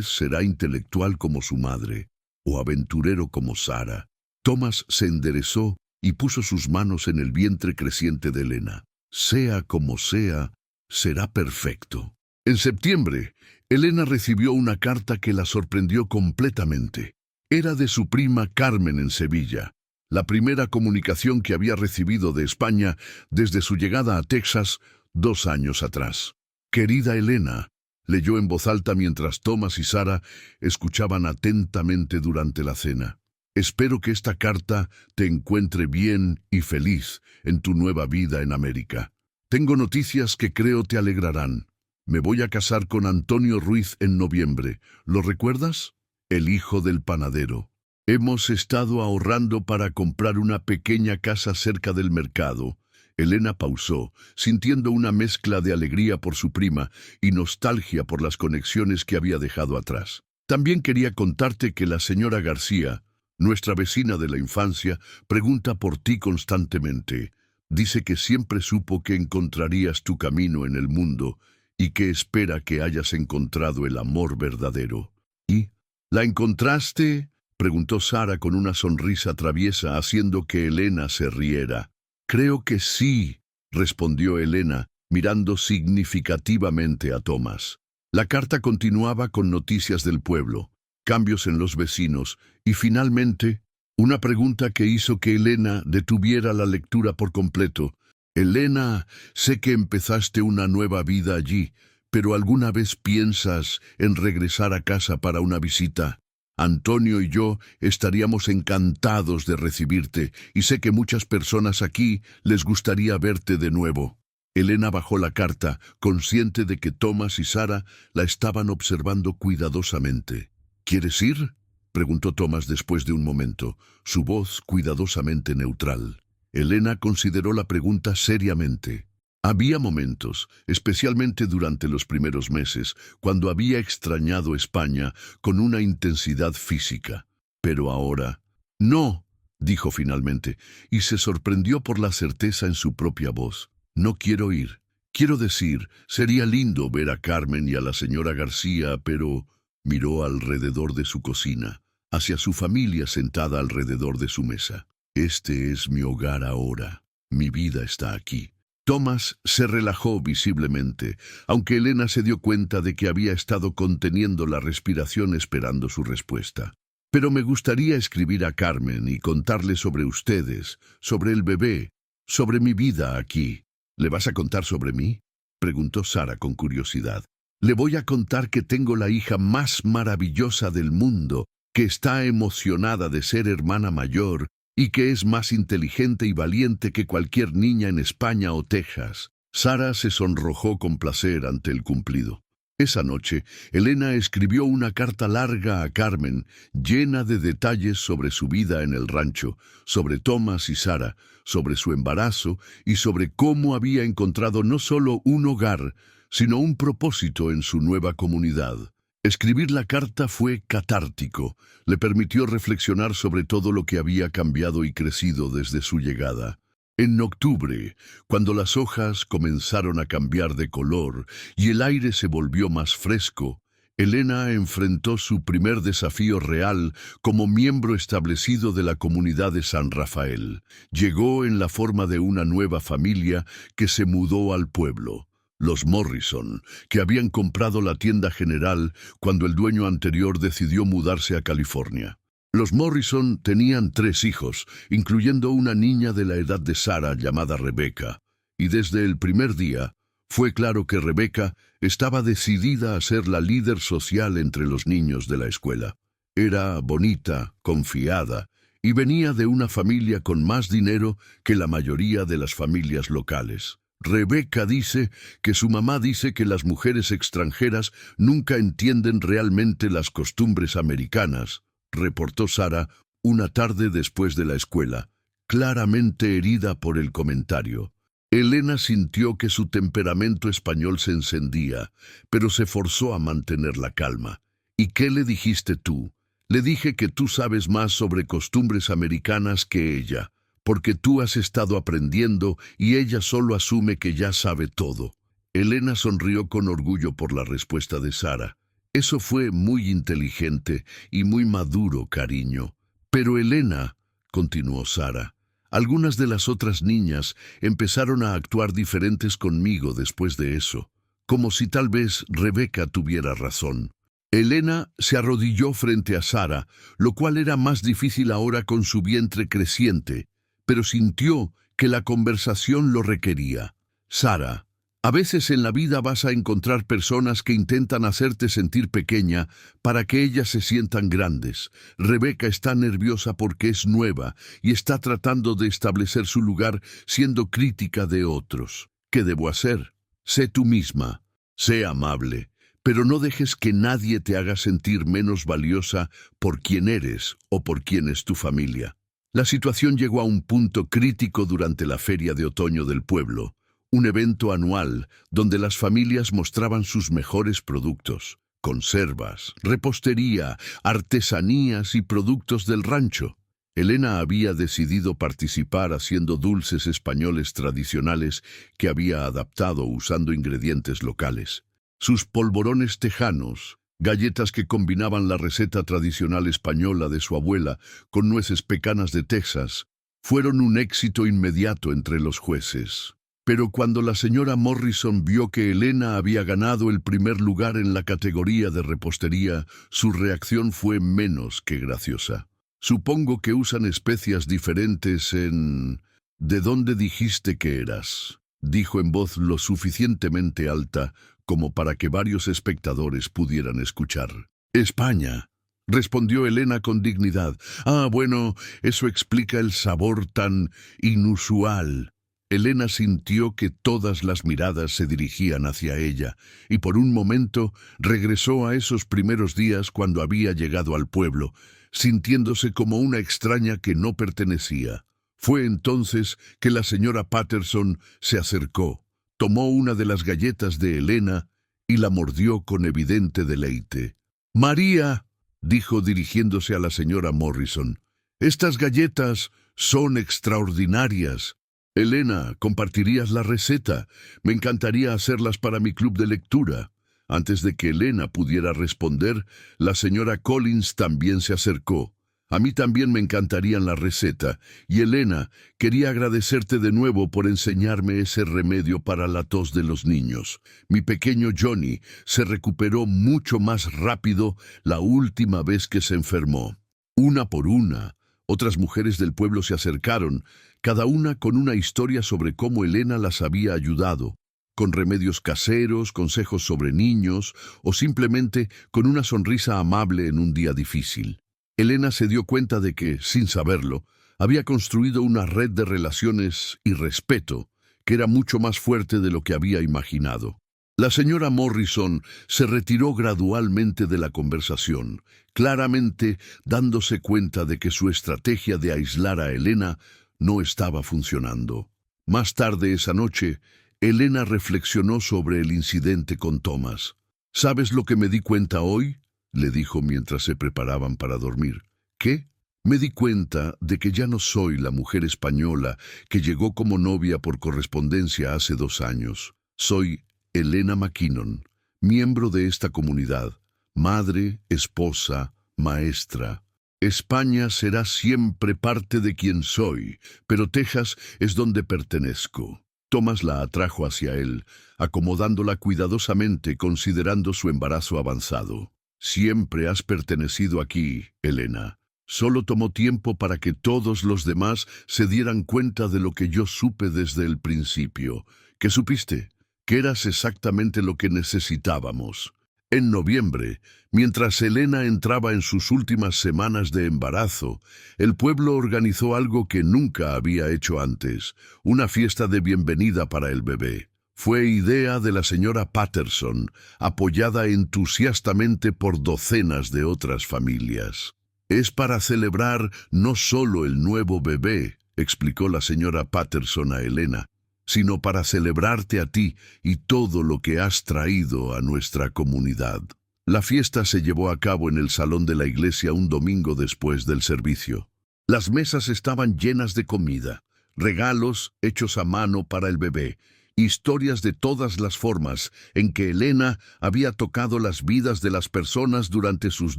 será intelectual como su madre, o aventurero como Sara». Thomas se enderezó y puso sus manos en el vientre creciente de Elena. «Sea como sea, será perfecto». En septiembre, Elena recibió una carta que la sorprendió completamente. Era de su prima Carmen en Sevilla, la primera comunicación que había recibido de España desde su llegada a Texas 2 años atrás. «Querida Elena», leyó en voz alta mientras Thomas y Sara escuchaban atentamente durante la cena. «Espero que esta carta te encuentre bien y feliz en tu nueva vida en América. Tengo noticias que creo te alegrarán. Me voy a casar con Antonio Ruiz en noviembre. ¿Lo recuerdas? El hijo del panadero. Hemos estado ahorrando para comprar una pequeña casa cerca del mercado». Elena pausó, sintiendo una mezcla de alegría por su prima y nostalgia por las conexiones que había dejado atrás. «También quería contarte que la señora García, nuestra vecina de la infancia, pregunta por ti constantemente. Dice que siempre supo que encontrarías tu camino en el mundo y que espera que hayas encontrado el amor verdadero». «¿Y la encontraste?», preguntó Sara con una sonrisa traviesa, haciendo que Elena se riera. «Creo que sí», respondió Elena, mirando significativamente a Thomas. La carta continuaba con noticias del pueblo, cambios en los vecinos y, finalmente, una pregunta que hizo que Elena detuviera la lectura por completo. «Elena, sé que empezaste una nueva vida allí, pero ¿alguna vez piensas en regresar a casa para una visita?» Antonio y yo estaríamos encantados de recibirte y sé que muchas personas aquí les gustaría verte de nuevo. Elena bajó la carta, consciente de que Thomas y Sara la estaban observando cuidadosamente. ¿Quieres ir?, preguntó Thomas después de un momento, su voz cuidadosamente neutral. Elena consideró la pregunta seriamente. Había momentos, especialmente durante los primeros meses, cuando había extrañado España con una intensidad física. Pero ahora... No, dijo finalmente, y se sorprendió por la certeza en su propia voz. No quiero ir. Quiero decir, sería lindo ver a Carmen y a la señora García, pero... Miró alrededor de su cocina, hacia su familia sentada alrededor de su mesa. Este es mi hogar ahora. Mi vida está aquí. Thomas se relajó visiblemente, aunque Elena se dio cuenta de que había estado conteniendo la respiración esperando su respuesta. Pero me gustaría escribir a Carmen y contarle sobre ustedes, sobre el bebé, sobre mi vida aquí. ¿Le vas a contar sobre mí?, preguntó Sara con curiosidad. Le voy a contar que tengo la hija más maravillosa del mundo, que está emocionada de ser hermana mayor y que es más inteligente y valiente que cualquier niña en España o Texas. Sara se sonrojó con placer ante el cumplido. Esa noche, Elena escribió una carta larga a Carmen, llena de detalles sobre su vida en el rancho, sobre Thomas y Sara, sobre su embarazo y sobre cómo había encontrado no solo un hogar, sino un propósito en su nueva comunidad. Escribir la carta fue catártico, le permitió reflexionar sobre todo lo que había cambiado y crecido desde su llegada. En octubre, cuando las hojas comenzaron a cambiar de color y el aire se volvió más fresco, Elena enfrentó su primer desafío real como miembro establecido de la comunidad de San Rafael. Llegó en la forma de una nueva familia que se mudó al pueblo. Los Morrison, que habían comprado la tienda general cuando el dueño anterior decidió mudarse a California. Los Morrison tenían 3 hijos, incluyendo una niña de la edad de Sara llamada Rebecca, y desde el primer día fue claro que Rebecca estaba decidida a ser la líder social entre los niños de la escuela. Era bonita, confiada, y venía de una familia con más dinero que la mayoría de las familias locales. Rebecca dice que su mamá dice que las mujeres extranjeras nunca entienden realmente las costumbres americanas, reportó Sara una tarde después de la escuela, claramente herida por el comentario. Elena sintió que su temperamento español se encendía, pero se forzó a mantener la calma. ¿Y qué le dijiste tú? Le dije que tú sabes más sobre costumbres americanas que ella, porque tú has estado aprendiendo y ella solo asume que ya sabe todo. Elena sonrió con orgullo por la respuesta de Sara. Eso fue muy inteligente y muy maduro, cariño. Pero Elena, continuó Sara, algunas de las otras niñas empezaron a actuar diferentes conmigo después de eso, como si tal vez Rebecca tuviera razón. Elena se arrodilló frente a Sara, lo cual era más difícil ahora con su vientre creciente, pero sintió que la conversación lo requería. Sara, a veces en la vida vas a encontrar personas que intentan hacerte sentir pequeña para que ellas se sientan grandes. Rebecca está nerviosa porque es nueva y está tratando de establecer su lugar siendo crítica de otros. ¿Qué debo hacer? Sé tú misma, sé amable, pero no dejes que nadie te haga sentir menos valiosa por quién eres o por quién es tu familia. La situación llegó a un punto crítico durante la Feria de Otoño del pueblo, un evento anual donde las familias mostraban sus mejores productos, conservas, repostería, artesanías y productos del rancho. Elena había decidido participar haciendo dulces españoles tradicionales que había adaptado usando ingredientes locales. Sus polvorones tejanos, galletas que combinaban la receta tradicional española de su abuela con nueces pecanas de Texas, fueron un éxito inmediato entre los jueces. Pero cuando la señora Morrison vio que Elena había ganado el primer lugar en la categoría de repostería, su reacción fue menos que graciosa. Supongo que usan especias diferentes en... ¿De dónde dijiste que eras?, dijo en voz lo suficientemente alta como para que varios espectadores pudieran escuchar. España, respondió Elena con dignidad. Ah, bueno, eso explica el sabor tan inusual. Elena sintió que todas las miradas se dirigían hacia ella, y por un momento regresó a esos primeros días cuando había llegado al pueblo, sintiéndose como una extraña que no pertenecía. Fue entonces que la señora Patterson se acercó, tomó una de las galletas de Elena y la mordió con evidente deleite. «María», dijo dirigiéndose a la señora Morrison, «estas galletas son extraordinarias. Elena, ¿compartirías la receta? Me encantaría hacerlas para mi club de lectura». Antes de que Elena pudiera responder, la señora Collins también se acercó. «A mí también me encantarían la receta. Y Elena, quería agradecerte de nuevo por enseñarme ese remedio para la tos de los niños. Mi pequeño Johnny se recuperó mucho más rápido la última vez que se enfermó». Una por una, otras mujeres del pueblo se acercaron, cada una con una historia sobre cómo Elena las había ayudado, con remedios caseros, consejos sobre niños o simplemente con una sonrisa amable en un día difícil. Elena se dio cuenta de que, sin saberlo, había construido una red de relaciones y respeto que era mucho más fuerte de lo que había imaginado. La señora Morrison se retiró gradualmente de la conversación, claramente dándose cuenta de que su estrategia de aislar a Elena no estaba funcionando. Más tarde esa noche, Elena reflexionó sobre el incidente con Thomas. «¿Sabes lo que me di cuenta hoy?», le dijo mientras se preparaban para dormir. «¿Qué?». «Me di cuenta de que ya no soy la mujer española que llegó como novia por correspondencia hace 2 años. Soy Elena McKinnon, miembro de esta comunidad, madre, esposa, maestra. España será siempre parte de quien soy, pero Texas es donde pertenezco». Thomas la atrajo hacia él, acomodándola cuidadosamente considerando su embarazo avanzado. «Siempre has pertenecido aquí, Elena. Solo tomó tiempo para que todos los demás se dieran cuenta de lo que yo supe desde el principio. ¿Qué supiste? Que eras exactamente lo que necesitábamos». En noviembre, mientras Elena entraba en sus últimas semanas de embarazo, el pueblo organizó algo que nunca había hecho antes, una fiesta de bienvenida para el bebé. Fue idea de la señora Patterson, apoyada entusiastamente por docenas de otras familias. «Es para celebrar no solo el nuevo bebé», explicó la señora Patterson a Elena, «sino para celebrarte a ti y todo lo que has traído a nuestra comunidad». La fiesta se llevó a cabo en el salón de la iglesia un domingo después del servicio. Las mesas estaban llenas de comida, regalos hechos a mano para el bebé, historias de todas las formas en que Elena había tocado las vidas de las personas durante sus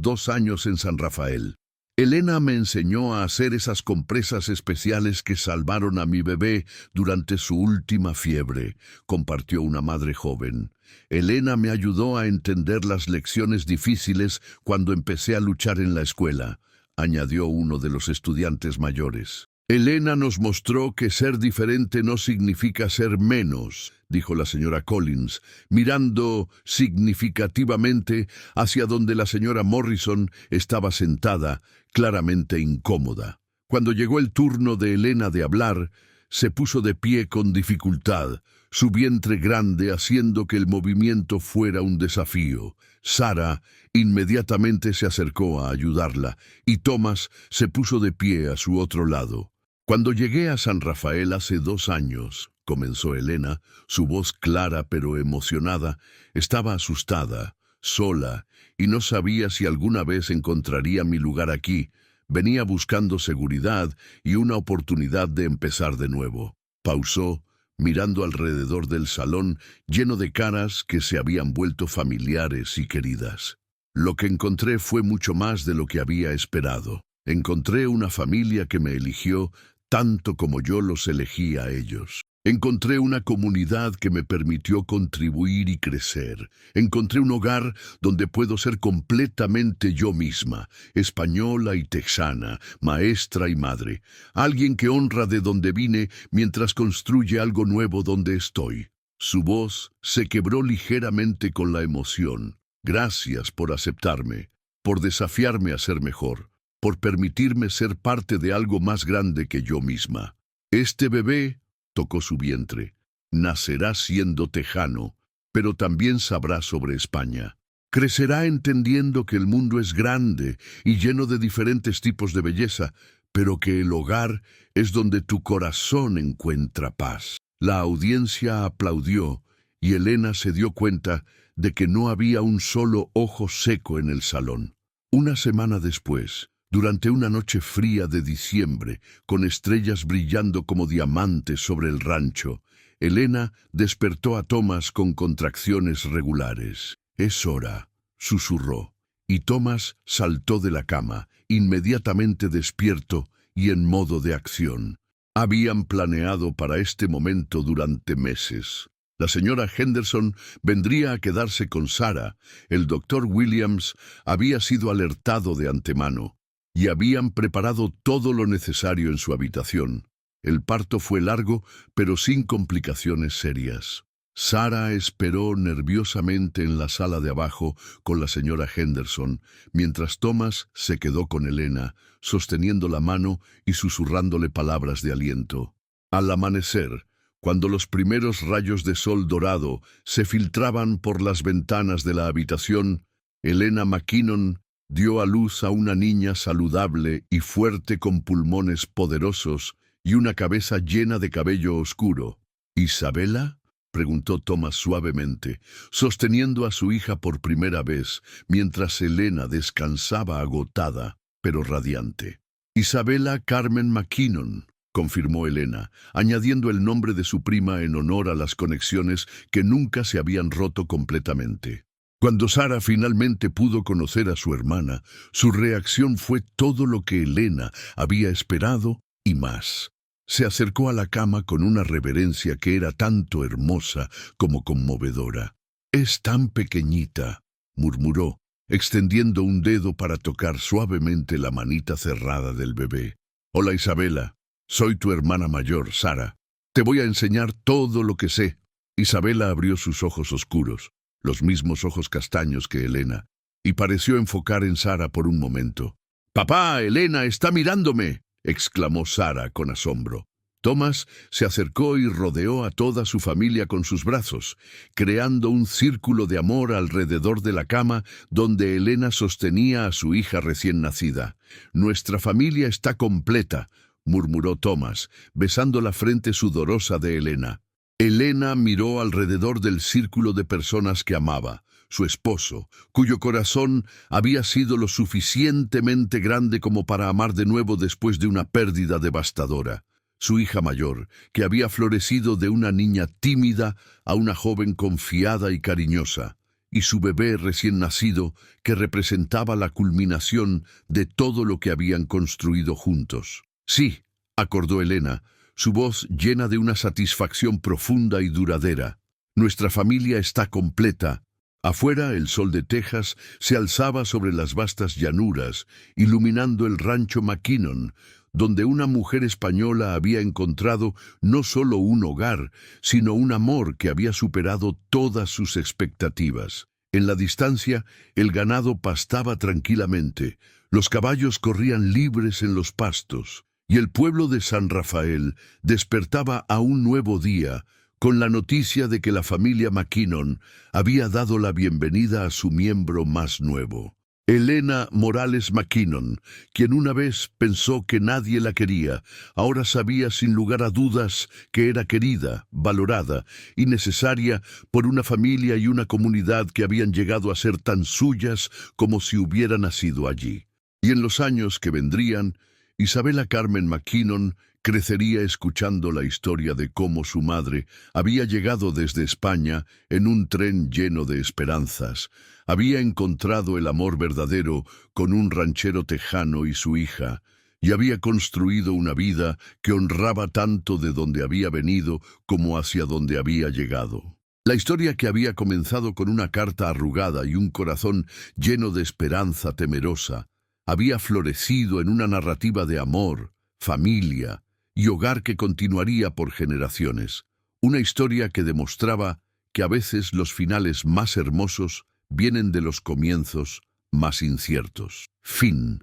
2 años en San Rafael. «Elena me enseñó a hacer esas compresas especiales que salvaron a mi bebé durante su última fiebre», compartió una madre joven. «Elena me ayudó a entender las lecciones difíciles cuando empecé a luchar en la escuela», añadió uno de los estudiantes mayores. «Elena nos mostró que ser diferente no significa ser menos», dijo la señora Collins, mirando significativamente hacia donde la señora Morrison estaba sentada, claramente incómoda. Cuando llegó el turno de Elena de hablar, se puso de pie con dificultad, su vientre grande haciendo que el movimiento fuera un desafío. Sara inmediatamente se acercó a ayudarla, y Thomas se puso de pie a su otro lado. «Cuando llegué a San Rafael hace 2 años», comenzó Elena, su voz clara pero emocionada, estaba asustada, sola, y no sabía si alguna vez encontraría mi lugar aquí. Venía buscando seguridad y una oportunidad de empezar de nuevo. Pausó, mirando alrededor del salón, lleno de caras que se habían vuelto familiares y queridas. «Lo que encontré fue mucho más de lo que había esperado. Encontré una familia que me eligió tanto como yo los elegí a ellos. Encontré una comunidad que me permitió contribuir y crecer. Encontré un hogar donde puedo ser completamente yo misma, española y texana, maestra y madre. Alguien que honra de donde vine mientras construye algo nuevo donde estoy». Su voz se quebró ligeramente con la emoción. «Gracias por aceptarme. por desafiarme a ser mejor, por permitirme ser parte de algo más grande que yo misma. Este bebé, tocó su vientre, nacerá siendo tejano, pero también sabrá sobre España. Crecerá entendiendo que el mundo es grande y lleno de diferentes tipos de belleza, pero que el hogar es donde tu corazón encuentra paz. La audiencia aplaudió y Elena se dio cuenta de que no había un solo ojo seco en el salón. Una semana después, durante una noche fría de diciembre, con estrellas brillando como diamantes sobre el rancho, Elena despertó a Thomas con contracciones regulares. «Es hora», susurró, y Thomas saltó de la cama, inmediatamente despierto y en modo de acción. Habían planeado para este momento durante meses. La señora Henderson vendría a quedarse con Sarah. El doctor Williams había sido alertado de antemano y habían preparado todo lo necesario en su habitación. El parto fue largo, pero sin complicaciones serias. Sarah esperó nerviosamente en la sala de abajo con la señora Henderson, mientras Thomas se quedó con Elena, sosteniendo la mano y susurrándole palabras de aliento. Al amanecer, cuando los primeros rayos de sol dorado se filtraban por las ventanas de la habitación, Elena McKinnon dio a luz a una niña saludable y fuerte con pulmones poderosos y una cabeza llena de cabello oscuro. «¿Isabela?», preguntó Thomas suavemente, sosteniendo a su hija por primera vez, mientras Elena descansaba agotada, pero radiante. «Isabela Carmen McKinnon», confirmó Elena, añadiendo el nombre de su prima en honor a las conexiones que nunca se habían roto completamente. Cuando Sarah finalmente pudo conocer a su hermana, su reacción fue todo lo que Elena había esperado y más. Se acercó a la cama con una reverencia que era tanto hermosa como conmovedora. «Es tan pequeñita», murmuró, extendiendo un dedo para tocar suavemente la manita cerrada del bebé. «Hola, Isabela. Soy tu hermana mayor, Sarah. Te voy a enseñar todo lo que sé». Isabela abrió sus ojos oscuros, los mismos ojos castaños que Elena, y pareció enfocar en Sarah por un momento. «¡Papá, Elena está mirándome!», exclamó Sarah con asombro. Thomas se acercó y rodeó a toda su familia con sus brazos, creando un círculo de amor alrededor de la cama donde Elena sostenía a su hija recién nacida. «Nuestra familia está completa», murmuró Thomas, besando la frente sudorosa de Elena. Elena miró alrededor del círculo de personas que amaba. Su esposo, cuyo corazón había sido lo suficientemente grande como para amar de nuevo después de una pérdida devastadora. Su hija mayor, que había florecido de una niña tímida a una joven confiada y cariñosa. Y su bebé recién nacido, que representaba la culminación de todo lo que habían construido juntos. «Sí», acordó Elena, su voz llena de una satisfacción profunda y duradera. «Nuestra familia está completa». Afuera, el sol de Texas se alzaba sobre las vastas llanuras, iluminando el rancho McKinnon, donde una mujer española había encontrado no solo un hogar, sino un amor que había superado todas sus expectativas. En la distancia, el ganado pastaba tranquilamente, los caballos corrían libres en los pastos, y el pueblo de San Rafael despertaba a un nuevo día, con la noticia de que la familia McKinnon había dado la bienvenida a su miembro más nuevo. Elena Morales McKinnon, quien una vez pensó que nadie la quería, ahora sabía sin lugar a dudas que era querida, valorada y necesaria por una familia y una comunidad que habían llegado a ser tan suyas como si hubiera nacido allí. Y en los años que vendrían, Isabela Carmen McKinnon crecería escuchando la historia de cómo su madre había llegado desde España en un tren lleno de esperanzas, había encontrado el amor verdadero con un ranchero tejano y su hija, y había construido una vida que honraba tanto de donde había venido como hacia donde había llegado. La historia, que había comenzado con una carta arrugada y un corazón lleno de esperanza temerosa, había florecido en una narrativa de amor, familia y hogar que continuaría por generaciones. Una historia que demostraba que a veces los finales más hermosos vienen de los comienzos más inciertos. Fin.